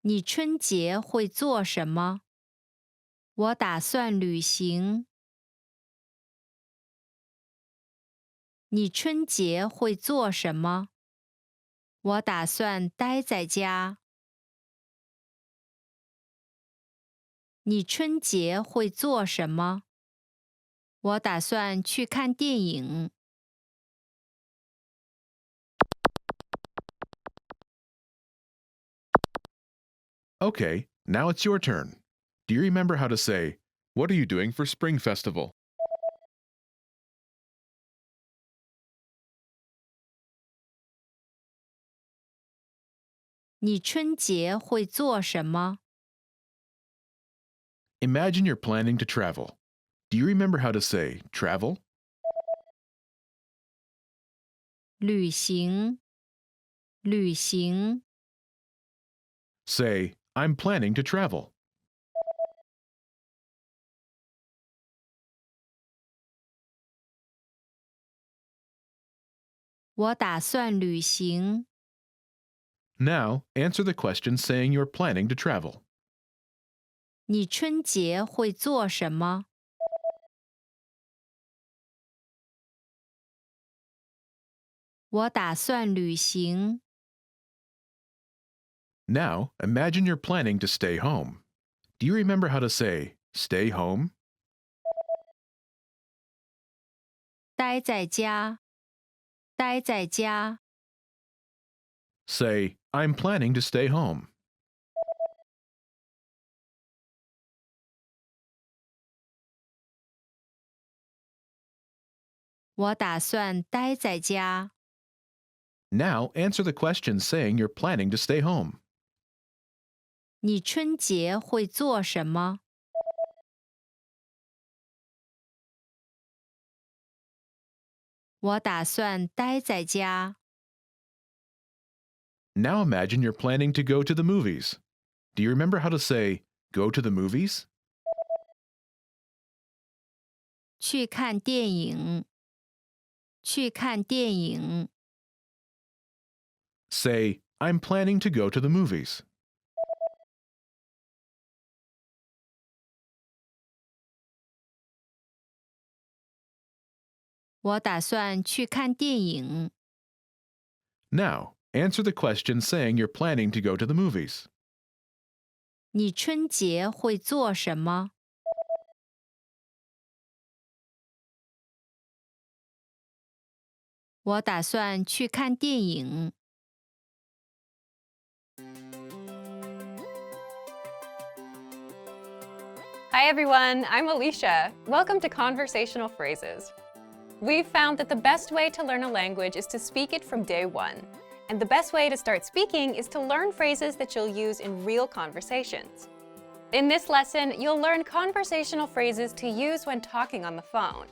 你春节会做什么？我打算旅行。你春节会做什么？我打算待在家。你春节会做什么？我打算去看电影。Okay, now it's your turn. Do you remember how to say, what are you doing for Spring Festival?你春节会做什么？ Imagine you're planning to travel. Do you remember how to say travel? 旅行。旅行。 Say, I'm planning to travel. 我打算旅行。 Now, answer the question saying you're planning to travel. 你春节会做什么？我打算旅行。Now, imagine you're planning to stay home. Do you remember how to say stay home? 待在家，待在家。Say, I'm planning to stay home. 我打算待在家。Now, answer the question saying you're planning to stay home. 你春节会做什么？我打算待在家。Now imagine you're planning to go to the movies. Do you remember how to say go to the movies? 去看电影。去看电影。Say, I'm planning to go to the movies. 我打算去看电影。Now, answer the question saying you're planning to go to the movies. 你春节会做什么？我打算去看电影。Hi everyone, I'm Alicia. Welcome to Conversational Phrases. We've found that the best way to learn a language is to speak it from day one. And the best way to start speaking is to learn phrases that you'll use in real conversations. In this lesson, you'll learn conversational phrases to use when talking on the phone.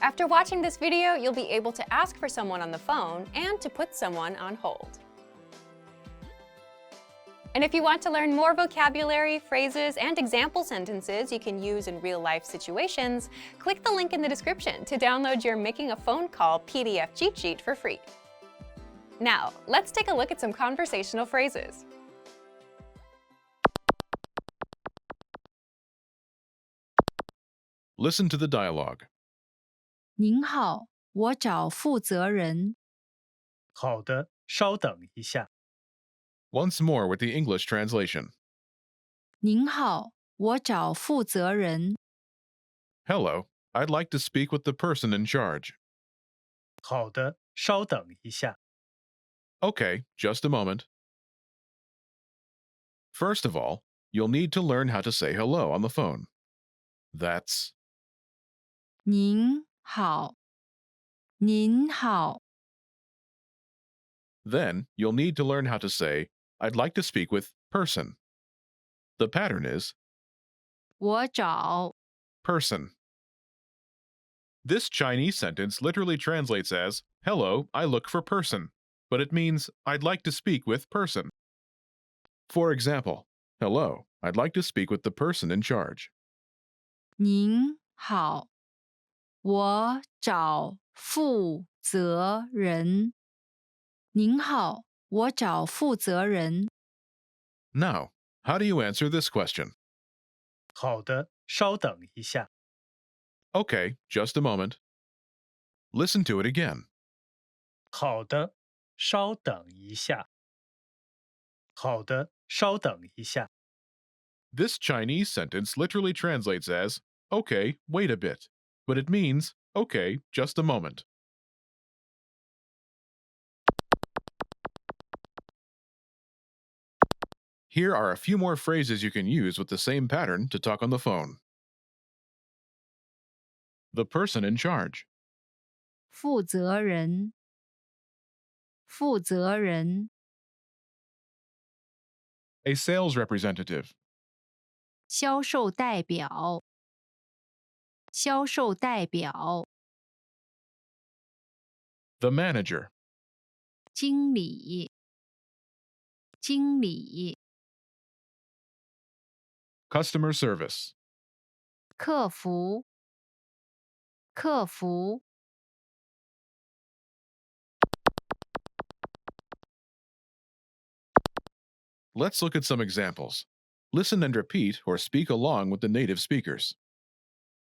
After watching this video, you'll be able to ask for someone on the phone and to put someone on hold. And if you want to learn more vocabulary, phrases, and example sentences you can use in real-life situations, click the link in the description to download your Making a Phone Call PDF cheat sheet for free. Now, let's take a look at some conversational phrases. Listen to the dialogue. 您好，我找负责人。好的，稍等一下。Once more with the English translation. 您好，我找负责人。Hello, I'd like to speak with the person in charge. 好的，稍等一下。Okay, just a moment. First of all, you'll need to learn how to say hello on the phone. That's 您好，您好。 Then you'll need to learn how to say, I'd like to speak with person. The pattern is 我找 person. This Chinese sentence literally translates as, Hello, I look for person, but it means I'd like to speak with person. For example, Hello, I'd like to speak with the person in charge. 您好，我找负责人。您好，我找负责人。 Now, how do you answer this question? 好的，稍等一下。Okay, just a moment. Listen to it again. 好的，稍等一下。好的，稍等一下。This Chinese sentence literally translates as, Okay, wait a bit, but it means, Okay, just a moment. Here are a few more phrases you can use with the same pattern to talk on the phone. The person in charge. 负责人，负责人。 A sales representative. 销售代表，销售代表。 The manager. 经理，经理。 Customer service. 客服，客服。 Let's look at some examples. Listen and repeat or speak along with the native speakers.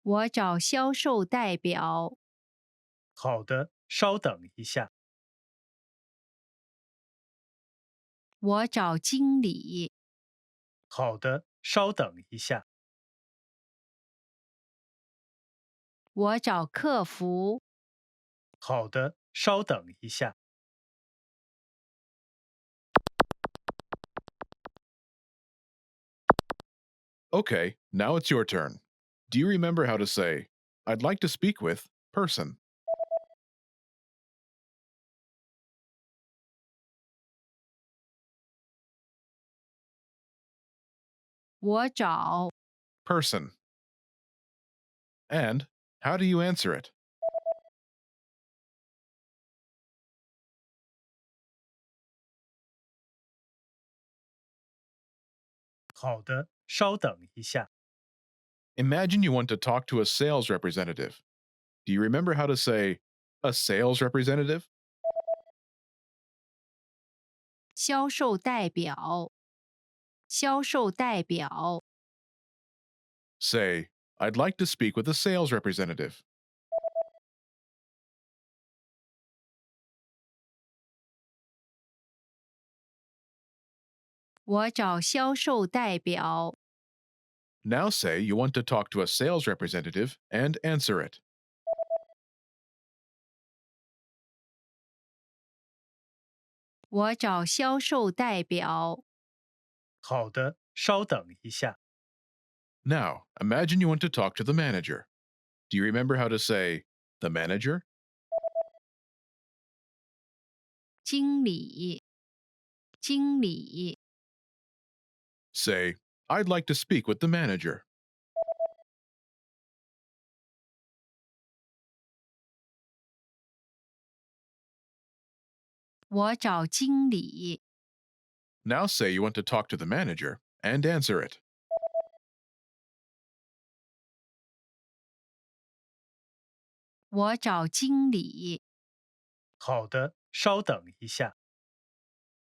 我找销售代表。好的，稍等一下。我找经理。好的，稍等一下。我找客服。好的，稍等一下。Okay, now it's your turn. Do you remember how to say, I'd like to speak with person? 我找 Person. And how do you answer it? 好的，稍等一下。Imagine you want to talk to a sales representative. Do you remember how to say, a sales representative? 销售代表。销售代表。Say, I'd like to speak with a sales representative. 我找销售代表。 Now say you want to talk to a sales representative and answer it. 我找销售代表。好的，稍等一下。Now, imagine you want to talk to the manager. Do you remember how to say, the manager? 经理。经理。 Say, I'd like to speak with the manager. 我找经理。 Now say you want to talk to the manager and answer it. 我找经理。好的，稍等一下。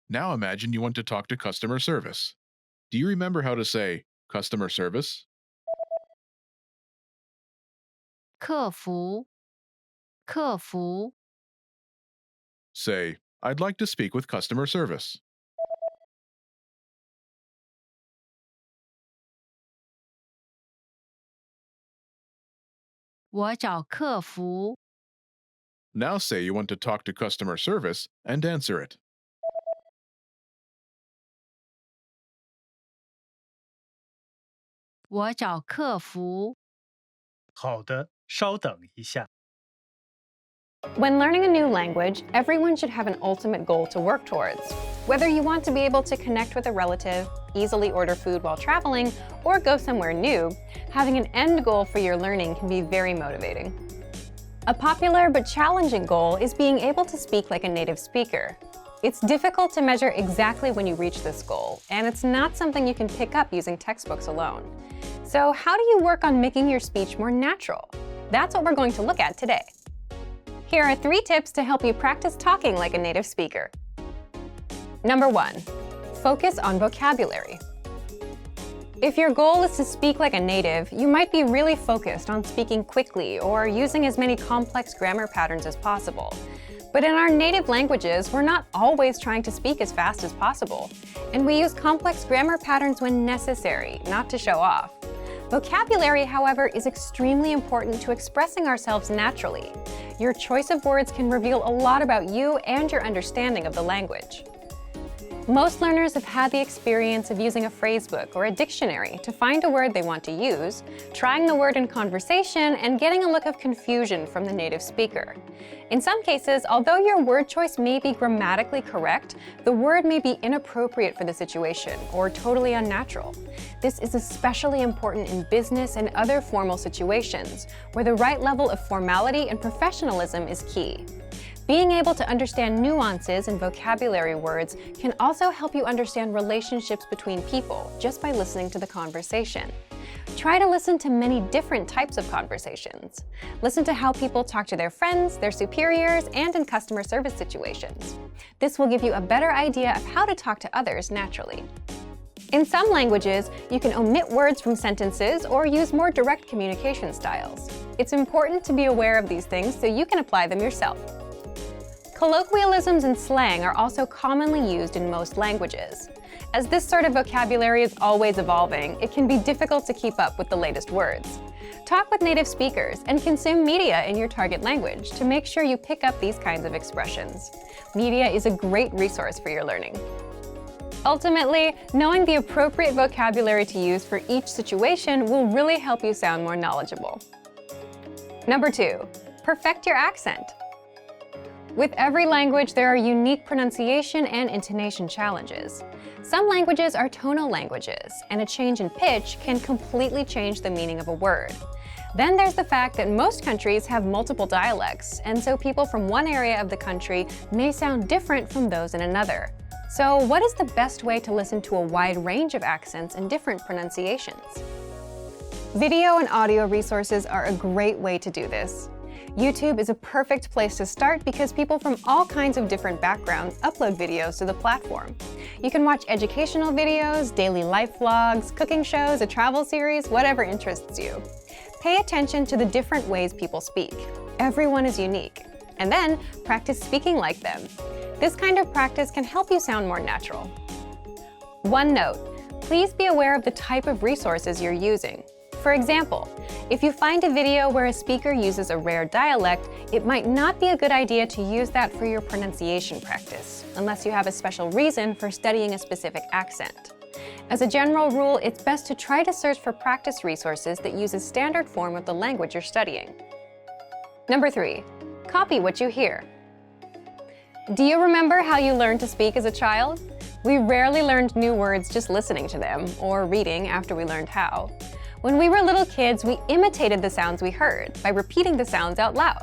Now imagine you want to talk to customer service. Do you remember how to say customer service? 客服。客服。 Say, I'd like to speak with customer service. 我找客服。 Now say you want to talk to customer service and answer it. 我找客服。好的，稍等一下。When learning a new language, everyone should have an ultimate goal to work towards. Whether you want to be able to connect with a relative, easily order food while traveling, or go somewhere new, having an end goal for your learning can be very motivating. A popular but challenging goal is being able to speak like a native speaker. It's difficult to measure exactly when you reach this goal, and it's not something you can pick up using textbooks alone. So how do you work on making your speech more natural? That's what we're going to look at today. Here are 3 tips to help you practice talking like a native speaker. Number 1, focus on vocabulary. If your goal is to speak like a native, you might be really focused on speaking quickly or using as many complex grammar patterns as possible. But in our native languages, we're not always trying to speak as fast as possible, and we use complex grammar patterns when necessary, not to show off. Vocabulary, however, is extremely important to expressing ourselves naturally. Your choice of words can reveal a lot about you and your understanding of the language. Most learners have had the experience of using a phrasebook or a dictionary to find a word they want to use, trying the word in conversation, and getting a look of confusion from the native speaker. In some cases, although your word choice may be grammatically correct, the word may be inappropriate for the situation or totally unnatural. This is especially important in business and other formal situations, where the right level of formality and professionalism is key. Being able to understand nuances in vocabulary words can also help you understand relationships between people just by listening to the conversation. Try to listen to many different types of conversations. Listen to how people talk to their friends, their superiors, and in customer service situations. This will give you a better idea of how to talk to others naturally. In some languages, you can omit words from sentences or use more direct communication styles. It's important to be aware of these things so you can apply them yourself. Colloquialisms and slang are also commonly used in most languages. As this sort of vocabulary is always evolving, it can be difficult to keep up with the latest words. Talk with native speakers and consume media in your target language to make sure you pick up these kinds of expressions. Media is a great resource for your learning. Ultimately, knowing the appropriate vocabulary to use for each situation will really help you sound more knowledgeable. Number 2, perfect your accent. With every language, there are unique pronunciation and intonation challenges. Some languages are tonal languages, and a change in pitch can completely change the meaning of a word. Then there's the fact that most countries have multiple dialects, and so people from one area of the country may sound different from those in another. So what is the best way to listen to a wide range of accents and different pronunciations? Video and audio resources are a great way to do this. YouTube is a perfect place to start because people from all kinds of different backgrounds upload videos to the platform. You can watch educational videos, daily life vlogs, cooking shows, a travel series, whatever interests you. Pay attention to the different ways people speak. Everyone is unique. And then practice speaking like them. This kind of practice can help you sound more natural. One note, please be aware of the type of resources you're using. For example, if you find a video where a speaker uses a rare dialect, it might not be a good idea to use that for your pronunciation practice, unless you have a special reason for studying a specific accent. As a general rule, it's best to try to search for practice resources that use a standard form of the language you're studying. Number 3, copy what you hear. Do you remember how you learned to speak as a child? We rarely learned new words just listening to them, or reading after we learned how. When we were little kids, we imitated the sounds we heard by repeating the sounds out loud.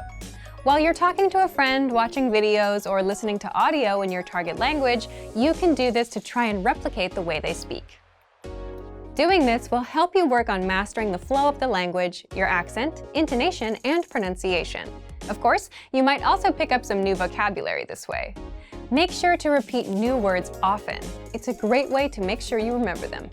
While you're talking to a friend, watching videos, or listening to audio in your target language, you can do this to try and replicate the way they speak. Doing this will help you work on mastering the flow of the language, your accent, intonation, and pronunciation. Of course, you might also pick up some new vocabulary this way. Make sure to repeat new words often. It's a great way to make sure you remember them.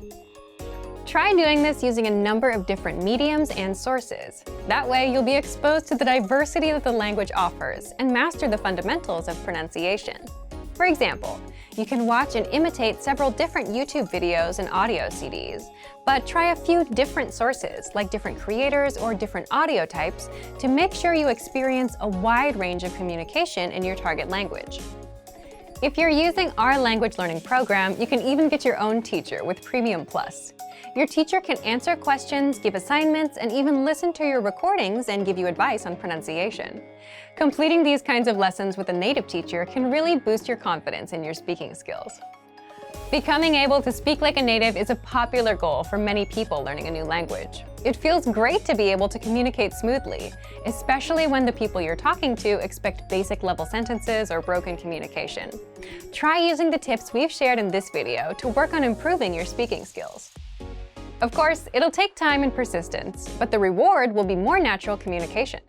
Try doing this using a number of different mediums and sources. That way, you'll be exposed to the diversity that the language offers and master the fundamentals of pronunciation. For example, you can watch and imitate several different YouTube videos and audio CDs, but try a few different sources, like different creators or different audio types, to make sure you experience a wide range of communication in your target language. If you're using our language learning program, you can even get your own teacher with Premium Plus. Your teacher can answer questions, give assignments, and even listen to your recordings and give you advice on pronunciation. Completing these kinds of lessons with a native teacher can really boost your confidence in your speaking skills. Becoming able to speak like a native is a popular goal for many people learning a new language. It feels great to be able to communicate smoothly, especially when the people you're talking to expect basic level sentences or broken communication. Try using the tips we've shared in this video to work on improving your speaking skills. Of course, it'll take time and persistence, but the reward will be more natural communication.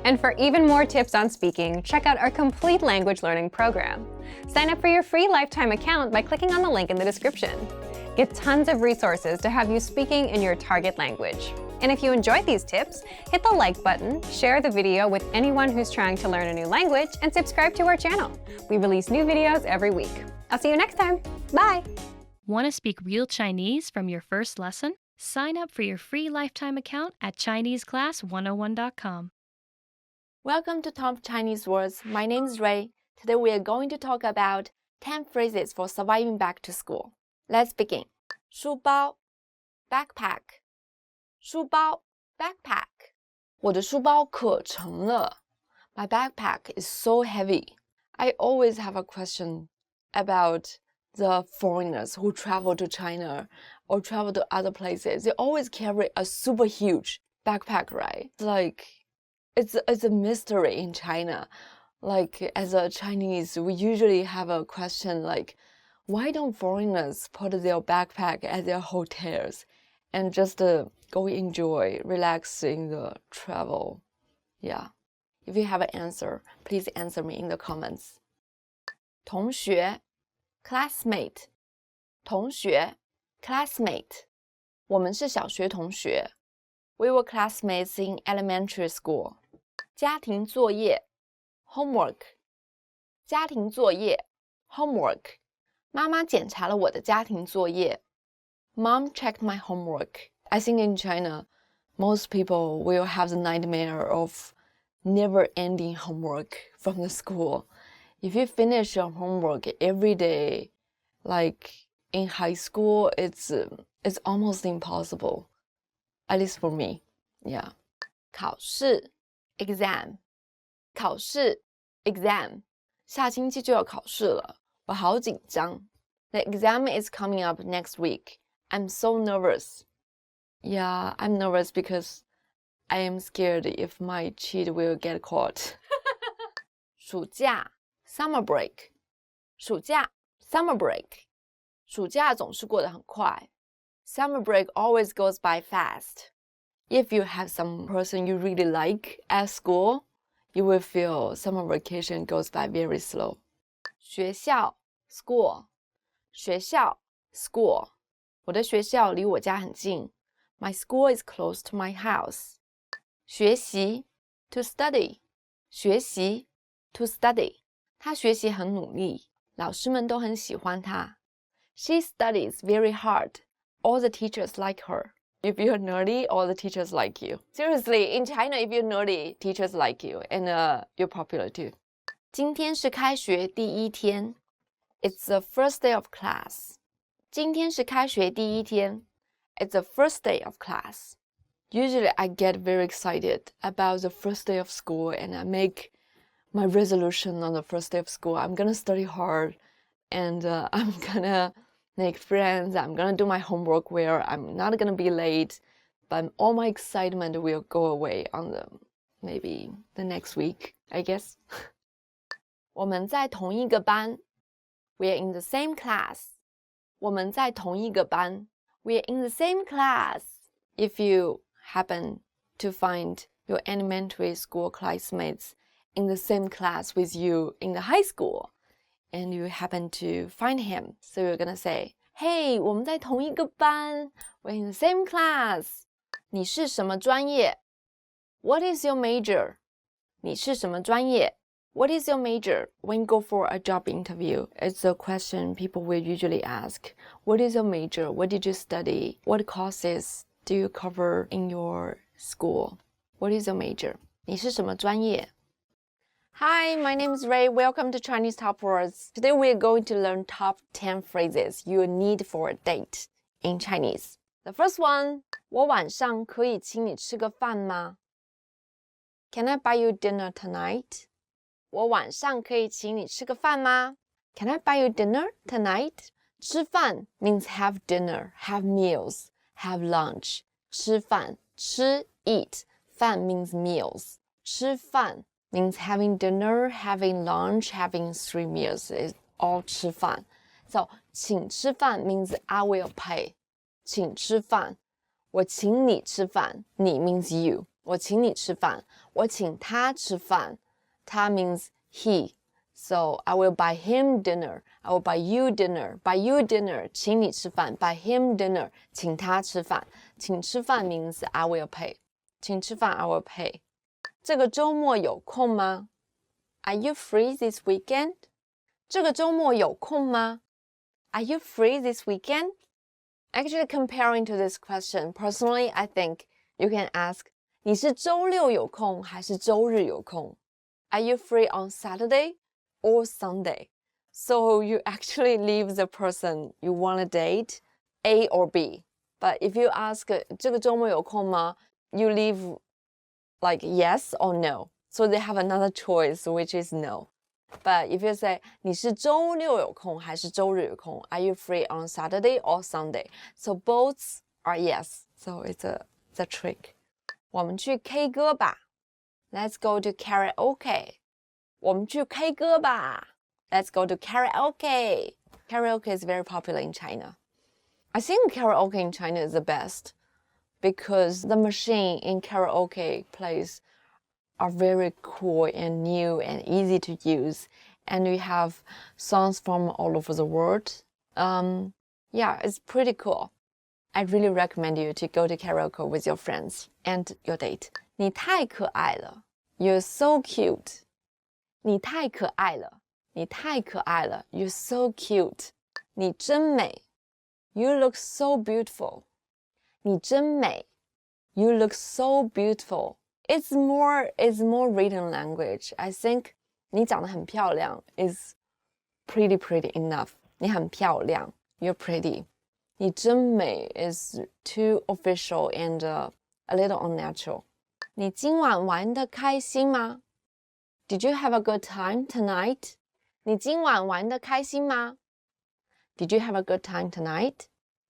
And for even more tips on speaking, check out our complete language learning program. Sign up for your free lifetime account by clicking on the link in the description. Get tons of resources to have you speaking in your target language. And if you enjoyed these tips, hit the like button, share the video with anyone who's trying to learn a new language, and subscribe to our channel. We release new videos every week. I'll see you next time. Bye! Want to speak real Chinese from your first lesson? Sign up for your free lifetime account at ChineseClass101.com. Welcome to Top Chinese Words. My name is Ray. Today we are going to talk about 10 phrases for surviving back to school. Let's begin. 书包 backpack 书包 backpack 我的书包可沉了 My backpack is so heavy. I always have a question about the foreigners who travel to China or travel to other places. They always carry a super huge backpack, right? It's a mystery in China. Like, as a Chinese, we usually have a question like, why don't foreigners put their backpack at their hotels and just go enjoy, relax in the travel? Yeah. If you have an answer, please answer me in the comments. 同学 classmate 同学 classmate 我们是小学同学 We were classmates in elementary school. 家庭作业 homework 家庭作业 homework， 妈妈检查了我的家庭作业 Mom checked my homework. I think in China, most people will have the nightmare of never-ending homework from the school. If you finish your homework every day, like in high school, it's almost impossible. At least for me, yeah. 考试 exam， 考试 exam， 下星期就要考试了，我好紧张。The exam is coming up next week. I'm so nervous. Yeah, I'm nervous because I am scared if my cheat will get caught. 暑假 summer break， 暑假 summer break， 暑假总是过得很快。Summer break always goes by fast. If you have some person you really like at school, you will feel summer vacation goes by very slow. 学校 school， 学校 school， 我的学校离我家很近。My school is close to my house. 学习 to study， 学习 to study， 他学习很努力，老师们都很喜欢他。She studies very hard. All the teachers like her. If you're nerdy, all the teachers like you. Seriously, in China, if you're nerdy, teachers like you, and you're popular too. 今天是开学第一天。It's the first day of class. 今天是开学第一天。It's the first day of class. Usually, I get very excited about the first day of school, and I make my resolution on the first day of school. I'm gonna study hard, and I'm gonna make friends. I'm gonna do my homework well. I'm not gonna be late, but all my excitement will go away on maybe the next week, I guess. 我们在同一个班。We are in the same class. 我们在同一个班。We are in the same class. If you happen to find your elementary school classmates in the same class with you in the high school, and you happen to find him, so you're gonna say, Hey, 我们在同一个班. We're in the same class. 你是什么专业? What is your major? 你是什么专业? What is your major? When you go for a job interview, it's a question people will usually ask. What is your major? What did you study? What courses do you cover in your school? What is your major? 你是什么专业? Hi, my name is Ray. Welcome to Chinese Top Words. Today we are going to learn top 10 phrases you need for a date in Chinese. The first one, 我晚上可以请你吃个饭吗? Can I buy you dinner tonight? 我晚上可以请你吃个饭吗? Can I buy you dinner tonight? 吃饭 means have dinner, have meals, have lunch. 吃饭, 吃 eat. 饭 means meals. 吃饭 means having dinner, having lunch, having 3 meals. It's all 吃饭. So 请吃饭 means I will pay. 请吃饭. 我请你吃饭. 你 means you. 我请你吃饭. 我请他吃饭. 他 means he. So I will buy him dinner. I will buy you dinner. Buy you dinner. 请你吃饭. Buy him dinner. 请他吃饭. 请吃饭 means I will pay. 请吃饭 I will pay. 这个周末有空吗? Are you free this weekend? 这个周末有空吗? Are you free this weekend? Actually, comparing to this question, personally, I think you can ask, 你是周六有空还是周日有空? Are you free on Saturday or Sunday? So you actually leave the person you want to date, A or B. But if you ask, 这个周末有空吗? You leave like yes or no. So they have another choice, which is no. But if you say, 你是周六有空还是周日有空? Are you free on Saturday or Sunday? So both are yes. So it's a trick. 我们去 K 歌吧. Let's go to karaoke. 我们去 K 歌吧. Let's go to karaoke. Karaoke is very popular in China. I think karaoke in China is the best because the machine in karaoke place are very cool and new and easy to use. And we have songs from all over the world. Yeah, it's pretty cool. I really recommend you to go to karaoke with your friends and your date. 你太可爱了. You're so cute. 你太可爱了.你太可爱了 ，You're so cute。你真美 ，You look so beautiful。你真美 ，You look so beautiful。It's more written language. I think 你长得很漂亮 is pretty enough. 你很漂亮 ，You're pretty. 你真美 is too official and a little unnatural. 你今晚玩得开心吗 ？Did you have a good time tonight? 你今晚玩得开心吗 ？Did you have a good time tonight?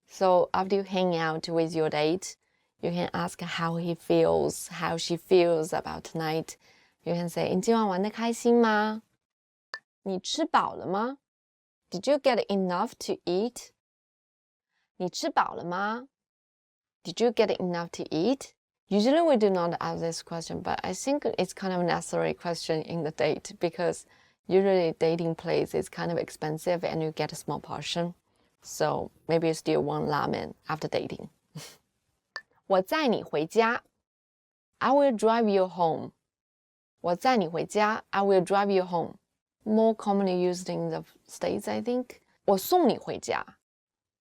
So after you hang out with your date, you can ask how he feels, how she feels about tonight. You can say, 你今晚玩得开心吗？你吃饱了吗？ Did you get enough to eat? 你吃饱了吗？ Did you get enough to eat? Usually we do not ask this question, but I think it's kind of a necessary question in the date because usually dating place is kind of expensive and you get a small portion. So maybe you still want ramen after dating. 我载你回家 I will drive you home. 我载你回家 I will drive you home. More commonly used in the States, I think. 我送你回家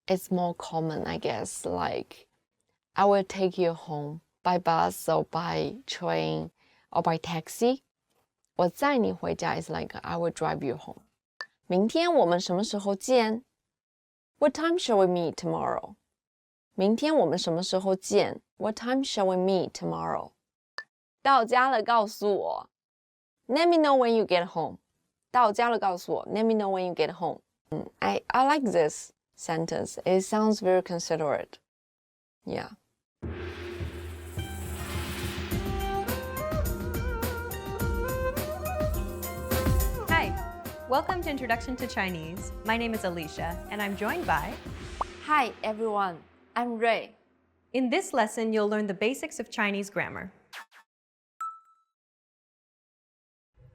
It's more common, I guess, like I will take you home by bus or by train or by taxi. 我载你回家 is like I will drive you home. 明天我们什么时候见 What time shall we meet tomorrow? 明天我们什么时候见 What time shall we meet tomorrow? 到家了告诉我 Let me know when you get home. 到家了告诉我 Let me know when you get home. I like this sentence. It sounds very considerate. Yeah. Hi, welcome to Introduction to Chinese. My name is Alicia, and I'm joined by... Hi everyone, I'm Ray. In this lesson, you'll learn the basics of Chinese grammar.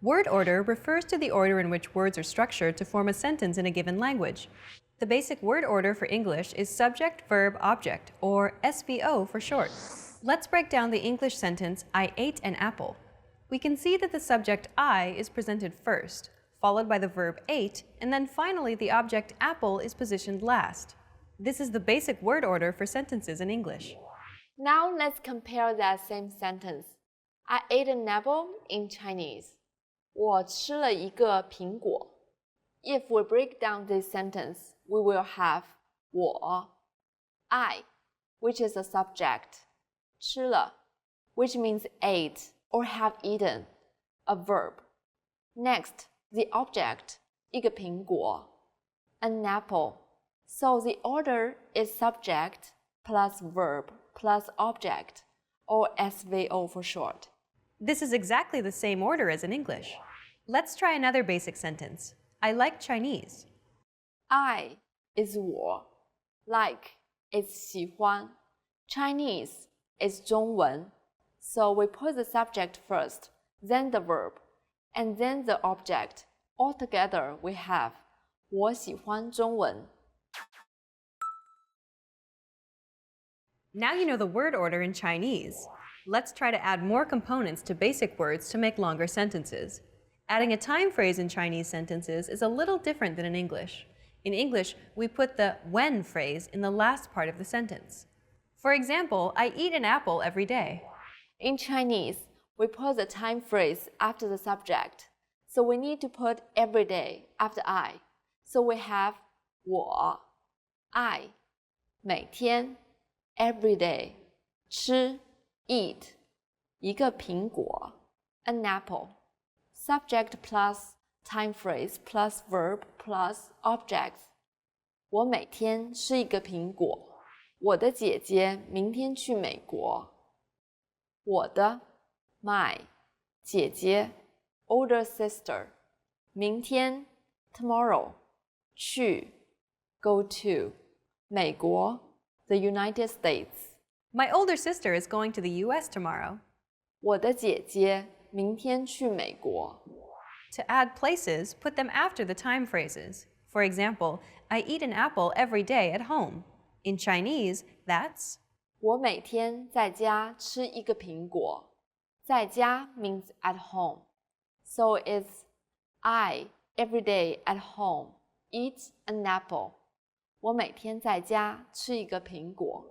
Word order refers to the order in which words are structured to form a sentence in a given language. The basic word order for English is subject, verb, object, or SVO for short. Let's break down the English sentence, I ate an apple. We can see that the subject I is presented first, followed by the verb ate, and then finally the object apple is positioned last. This is the basic word order for sentences in English. Now let's compare that same sentence. I ate an apple in Chinese. 我吃了一个苹果. If we break down this sentence, we will have 我 I, which is a subject, 吃了 which means ate or have eaten, a verb. Next, the object, 一个苹果 an apple. So the order is subject plus verb plus object, or SVO for short. This is exactly the same order as in English. Let's try another basic sentence. I like Chinese. I is 我 like is 喜欢 Chinese is 中文 So we put the subject first, then the verb, and then the object. Altogether we have 我喜欢中文 Now you know the word order in Chinese. Let's try to add more components to basic words to make longer sentences. Adding a time phrase in Chinese sentences is a little different than in English. In English, we put the when phrase in the last part of the sentence. For example, I eat an apple every day. In Chinese, we put the time phrase after the subject. So we need to put every day after I. So we have 我 I 每天 every day 吃 eat 一个苹果 an apple subject plus time phrase plus verb plus objects 我每天吃一个苹果我的姐姐明天去美国我的 my 姐姐 older sister 明天 tomorrow 去 go to 美国 the United States My older sister is going to the US tomorrow. 我的姐姐明天去美国 To add places, put them after the time phrases. For example, I eat an apple every day at home. In Chinese, that's 我每天在家吃一个苹果在家 means at home. So it's I every day at home eat an apple. 我每天在家吃一个苹果。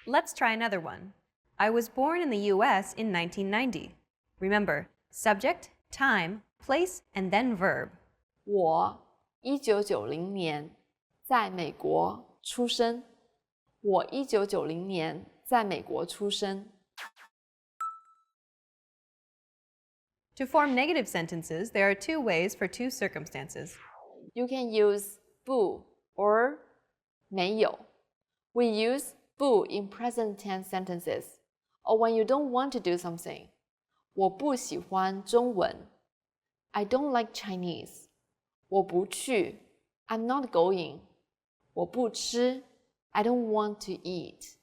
Let's try another one. I was born in the US in 1990. Remember, subject, time, place, and then verb. 我1990年在美国出生。我1990年在美国出生。To form negative sentences, there are two ways for two circumstances. You can use 不 or 没有。We use 不 in present tense sentences, or when you don't want to do something. 我不喜欢中文。I don't like Chinese. 我不去。I'm not going. 我不吃。I don't want to eat.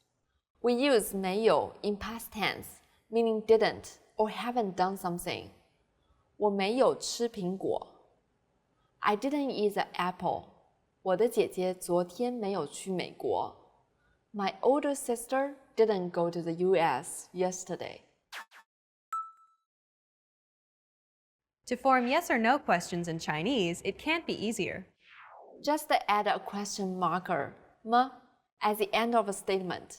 We use 没有 in past tense, meaning didn't or haven't done something. 我没有吃苹果。I didn't eat the apple. 我的姐姐昨天没有去美国。My older sister didn't go to the US yesterday. To form yes or no questions in Chinese, it can't be easier. Just add a question marker, 么 at the end of a statement.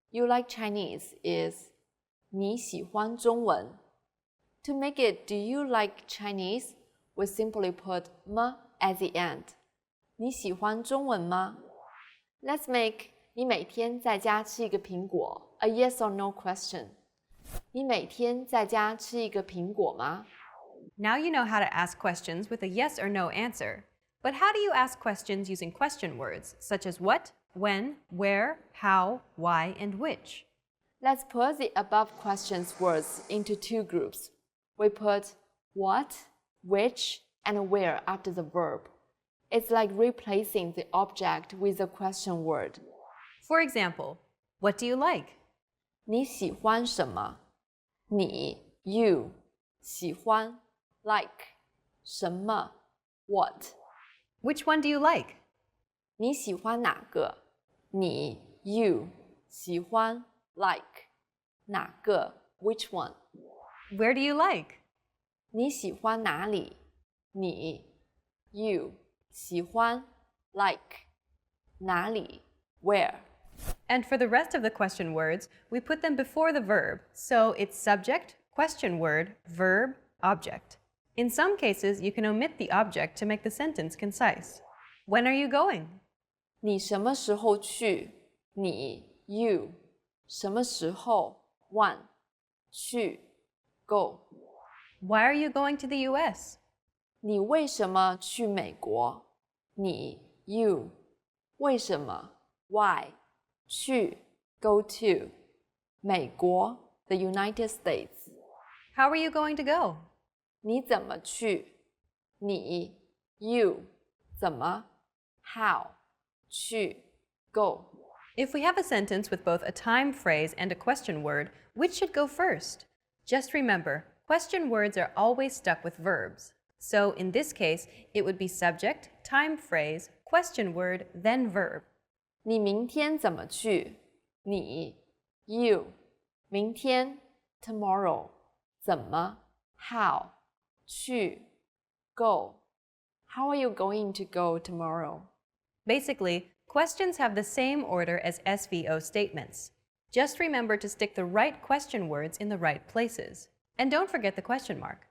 You like Chinese is 你喜欢中文。To make it do you like Chinese, we simply put 么 at the end. 你喜欢中文吗？ Let's make 你每天在家吃一个苹果 a yes or no question. 你每天在家吃一个苹果吗？ Now you know how to ask questions with a yes or no answer. But how do you ask questions using question words, such as what, when, where, how, why, and which? Let's put the above questions words into two groups. We put what, which, and where after the verb. It's like replacing the object with a question word. For example, what do you like? 你喜欢什么？你 you 喜欢 like 什么 what Which one do you like? 你喜欢哪个？你 you 喜欢 like 哪个 which one Where do you like? 你喜欢哪里？你 you 喜欢 like 哪里 where And for the rest of the question words, we put them before the verb, so it's subject, question word, verb, object. In some cases, you can omit the object to make the sentence concise. When are you going? 你什么时候去？你 you 什么时候 when 去 go Why are you going to the US? 你为什么去美国？你 you 为什么 why 去 go to 美国 the United States How are you going to go? 你怎么去？你 you 怎么 how 去 go If we have a sentence with both a time phrase and a question word, which should go first? Just remember, question words are always stuck with verbs. So in this case, it would be subject, time phrase, question word, then verb. 你明天怎么去？你 you 明天 tomorrow 怎么 how 去 go How are you going to go tomorrow? Basically, questions have the same order as SVO statements. Just remember to stick the right question words in the right places. And don't forget the question mark.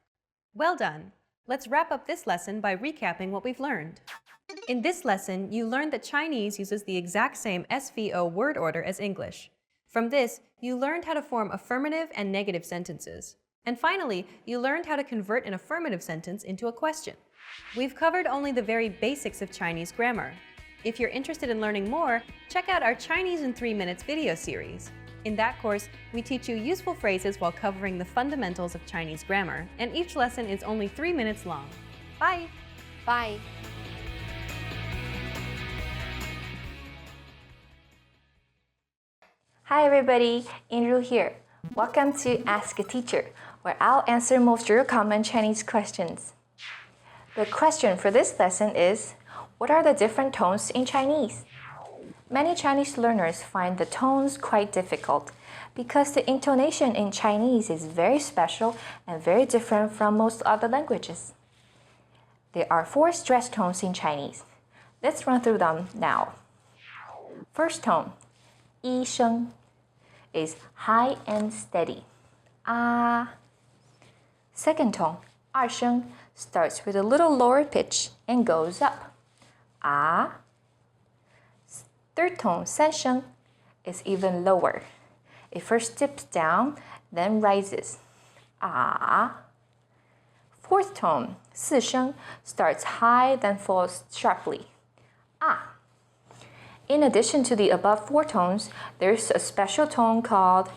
Well done! Let's wrap up this lesson by recapping what we've learned. In this lesson, you learned that Chinese uses the exact same SVO word order as English. From this, you learned how to form affirmative and negative sentences. And finally, you learned how to convert an affirmative sentence into a question. We've covered only the very basics of Chinese grammar. If you're interested in learning more, check out our Chinese in 3 Minutes video series. In that course, we teach you useful phrases while covering the fundamentals of Chinese grammar, and each lesson is only 3 minutes long. Bye! Bye! Hi everybody, Inru here. Welcome to Ask a Teacher, where I'll answer most of your common Chinese questions. The question for this lesson is, what are the different tones in Chinese? Many Chinese learners find the tones quite difficult because the intonation in Chinese is very special and very different from most other languages. There are 4 stress tones in Chinese. Let's run through them now. First tone, 一声, is high and steady. Ah. Second tone, 二声, starts with a little lower pitch and goes up. Ah. Third tone, 三声, is even lower. It first dips down, then rises. Ah. Fourth tone, 四声, starts high, then falls sharply. Ah. In addition to the above 4 tones, there's a special tone called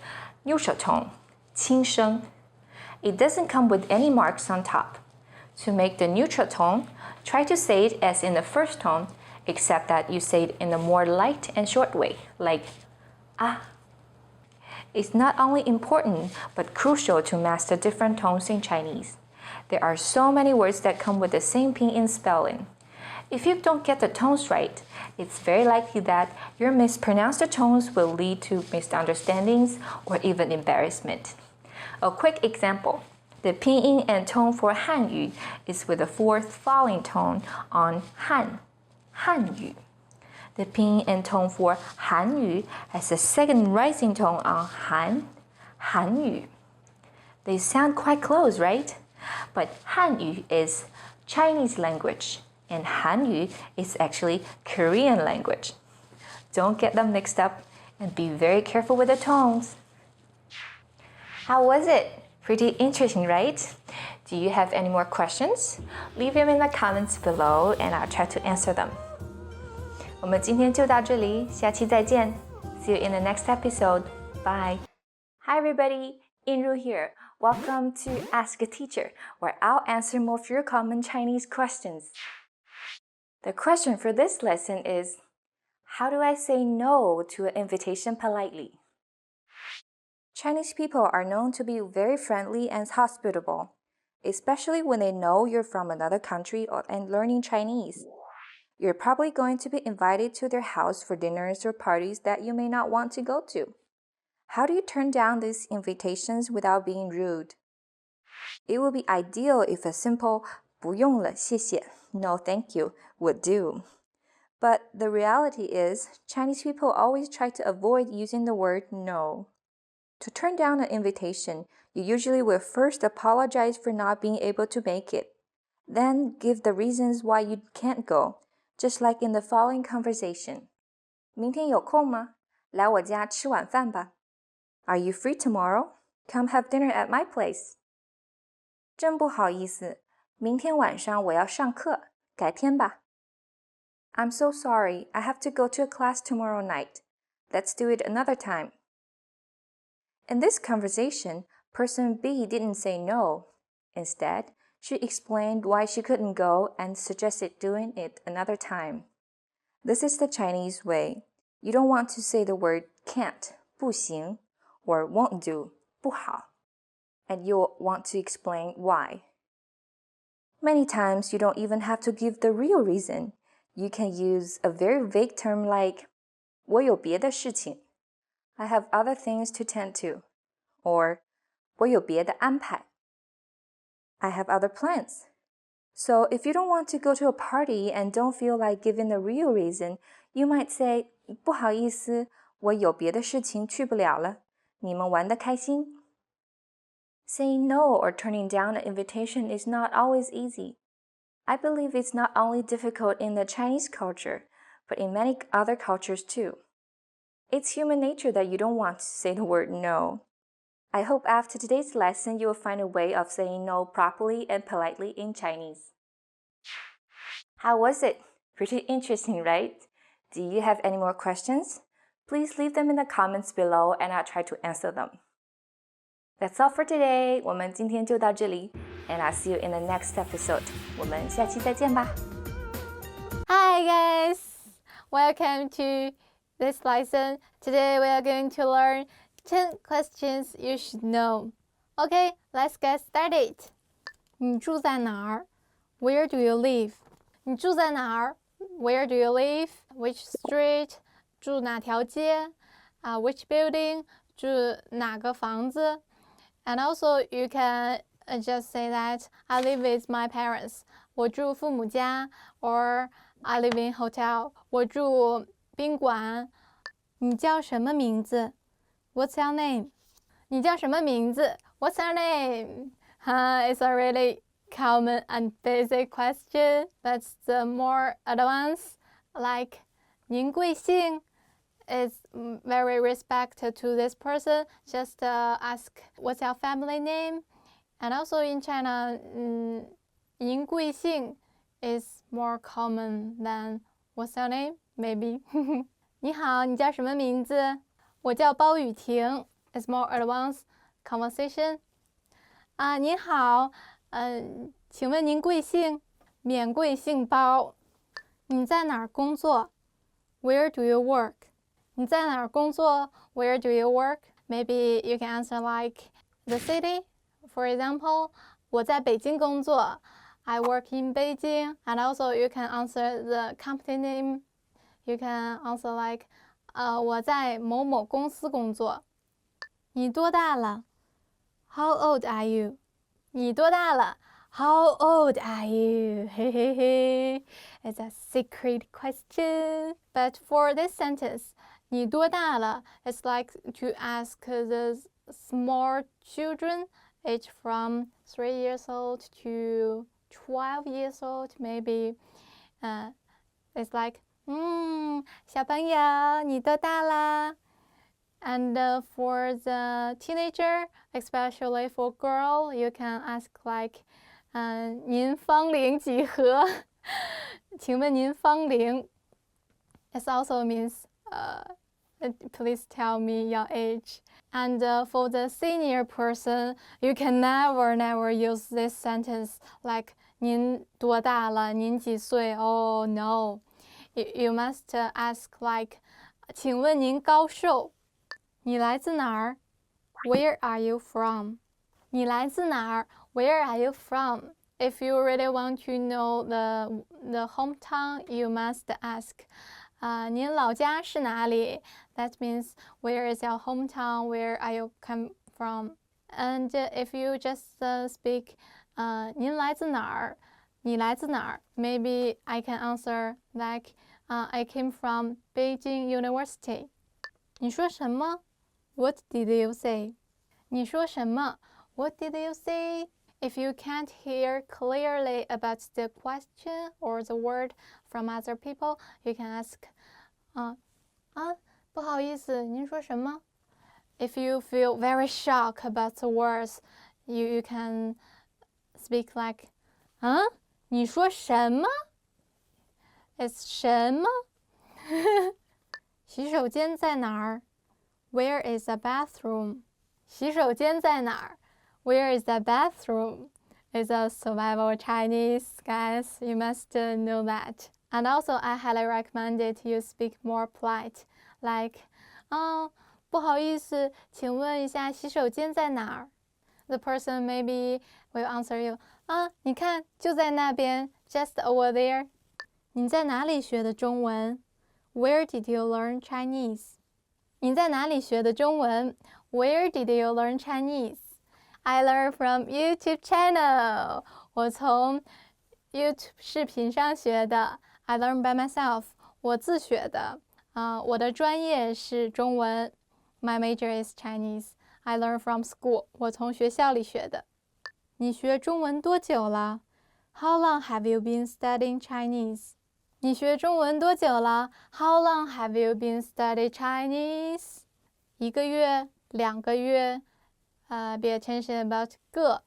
neutral tone, 轻声. It doesn't come with any marks on top. To make the neutral tone, try to say it as in the first tone, except that you say it in a more light and short way, like ah. It's not only important, but crucial to master different tones in Chinese. There are so many words that come with the same pinyin spelling. If you don't get the tones right, it's very likely that your mispronounced tones will lead to misunderstandings or even embarrassment. A quick example. The pinyin and tone for Hanyu is with the 4th falling tone on Han, Hanyu. The pinyin and tone for Hanyu has a 2nd rising tone on Han, Hanyu. They sound quite close, right? But Hanyu is Chinese language, and Hanyu is actually Korean language. Don't get them mixed up and be very careful with the tones. How was it? Pretty interesting, right? Do you have any more questions? Leave them in the comments below and I'll try to answer them. 我们今天就到这里，下期再见。See you in the next episode. Bye. Hi everybody, Inru here. Welcome to Ask a Teacher, where I'll answer more of your common Chinese questions. The question for this lesson is, how do I say no to an invitation politely? Chinese people are known to be very friendly and hospitable, especially when they know you're from another country and learning Chinese. You're probably going to be invited to their house for dinners or parties that you may not want to go to. How do you turn down these invitations without being rude? It would be ideal if a simple 不用了，谢谢, no thank you, would do. But the reality is, Chinese people always try to avoid using the word no. To turn down an invitation, you usually will first apologize for not being able to make it. Then give the reasons why you can't go, just like in the following conversation. 明天有空吗？来我家吃晚饭吧。Are you free tomorrow? Come have dinner at my place. 真不好意思，明天晚上我要上课，改天吧。I'm so sorry, I have to go to a class tomorrow night. Let's do it another time. In this conversation, person B didn't say no. Instead, she explained why she couldn't go and suggested doing it another time. This is the Chinese way. You don't want to say the word can't, 不行, or won't do, 不好, and you'll want to explain why. Many times, you don't even have to give the real reason. You can use a very vague term like 我有别的事情. I have other things to tend to. Or 我有别的安排. I have other plans. So if you don't want to go to a party and don't feel like giving the real reason, you might say 不好意思，我有别的事情去不了了。你们玩得开心? Saying no or turning down an invitation is not always easy. I believe it's not only difficult in the Chinese culture, but in many other cultures too. It's human nature that you don't want to say the word no. I hope after today's lesson you will find a way of saying no properly and politely in Chinese. How was it? Pretty interesting, right? Do you have any more questions? Please leave them in the comments below and I'll try to answer them. That's all for today. 我们今天就到这里 and I'll see you in the next episode. 我们下期再见吧。Hi guys, welcome to this lesson. Today we are going to learn 10 questions you should know. Okay, let's get started. 你住在哪儿? Where do you live? 你住在哪儿? Where do you live? Which street? 住哪条街? Which building? 住哪个房子? And also you can just say that I live with my parents. 我住父母家 or I live in hotel. 我住宾馆。你叫什么名字 What's your name? 你叫什么名字 What's your name? It's a really common and basic question, but the more advanced, like 您贵姓 is very respect to this person. Just ask what's your family name. And also in China, 您贵姓 is more common than what's your name, maybe. 你好，你叫什么名字？我叫包雨婷。It's more advanced conversation. 您好，请问您贵姓？免贵姓包。你在哪儿工作 ？Where do you work? 你在哪儿工作 ？Where do you work? Maybe you can answer like the city. For example, 我在北京工作。I work in Beijing. And also you can answer the company name. You can answer like, 我在某某公司工作。你多大了 ？How old are you? 你多大了 ？How old are you? It's a secret question. But for this sentence, 你多大了 it's like to ask the small children, age from 3 years old to 12 years old, maybe. It's like, 小朋友，你多大了？ And for the teenager, especially for girl, you can ask like, 您芳龄几何？请问您芳龄 It also means, please tell me your age. And for the senior person, you can never use this sentence like, 您多大了？您几岁？ Oh no. You must ask like, 请问您高寿？你来自哪儿 ？Where are you from? 你来自哪儿 ？Where are you from? If you really want to know the hometown, you must ask, 您老家是哪里 ？That means where is your hometown? Where are you come from? And if you just speak, 您来自哪儿？你来自哪儿 ？Maybe I can answer like, I came from Beijing University. 你说什么 ？What did you say? 你说什么 ？What did you say? If you can't hear clearly about the question or the word from other people, you can ask, 不好意思，您说什么 ？If you feel very shocked about the words, you can speak like, 你说什么 ？It's 什么？洗手间在哪儿 ？Where is the bathroom? 洗手间在哪儿 ？Where is the bathroom? It's a survival Chinese, guys. You must know that. And also, I highly recommend it you speak more polite. Like, 不好意思，请问一下洗手间在哪儿 ？The person maybe will answer you. 你看，就在那边 ，just over there. 你在哪里学的中文 ？Where did you learn Chinese? 你在哪里学的中文 ？Where did you learn Chinese? I learned from YouTube channel. 我从 YouTube 视频上学的。I learned by myself. 我自学的。我的专业是中文。My major is Chinese. I learned from school. 我从学校里学的。你学中文多久了 ？How long have you been studying Chinese? 你学中文多久了 ？How long have you been studying Chinese? 1个月、2个月。Be attention about 个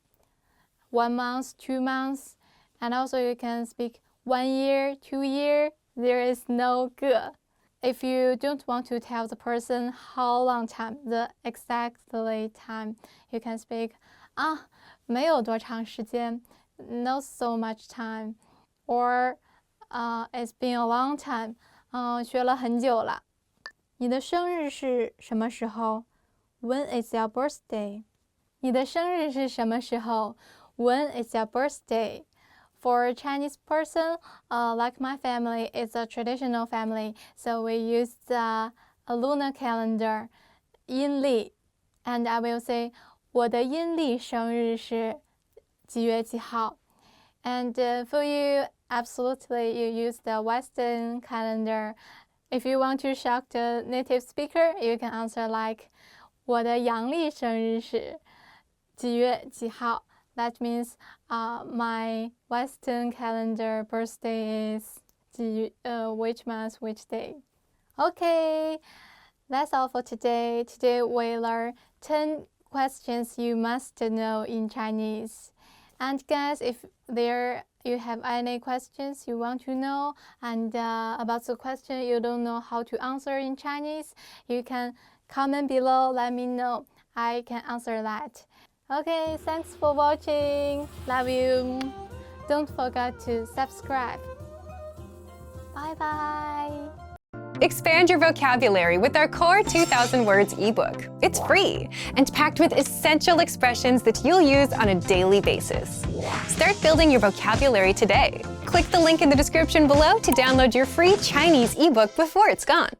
1 month, 2 months, and also you can speak 1 year, 2 year. There is no 个。If you don't want to tell the person how long time, the exactly time, you can speak 没有多长时间 not so much time, or it's been a long time, 学了很久了。你的生日是什么时候 When is your birthday? 你的生日是什么时候 When is your birthday? For a Chinese person, like my family, it's a traditional family, so we use a lunar calendar, 阴历 and I will say, 我的阴历生日是几月几号 And for you, absolutely, you use the Western calendar. If you want to shock the native speaker, you can answer like 我的阳历生日是几月几号. That means my Western calendar birthday is which month, which day. Okay, that's all for today. Today we learned 10 questions you must know in Chinese. And guys, if you have any questions you want to know and about the question you don't know how to answer in Chinese, you can comment below, let me know. I can answer that. Okay, thanks for watching. Love you. Don't forget to subscribe. Bye bye. Expand your vocabulary with our Core 2000 Words ebook. It's free and packed with essential expressions that you'll use on a daily basis. Start building your vocabulary today. Click the link in the description below to download your free Chinese ebook before it's gone.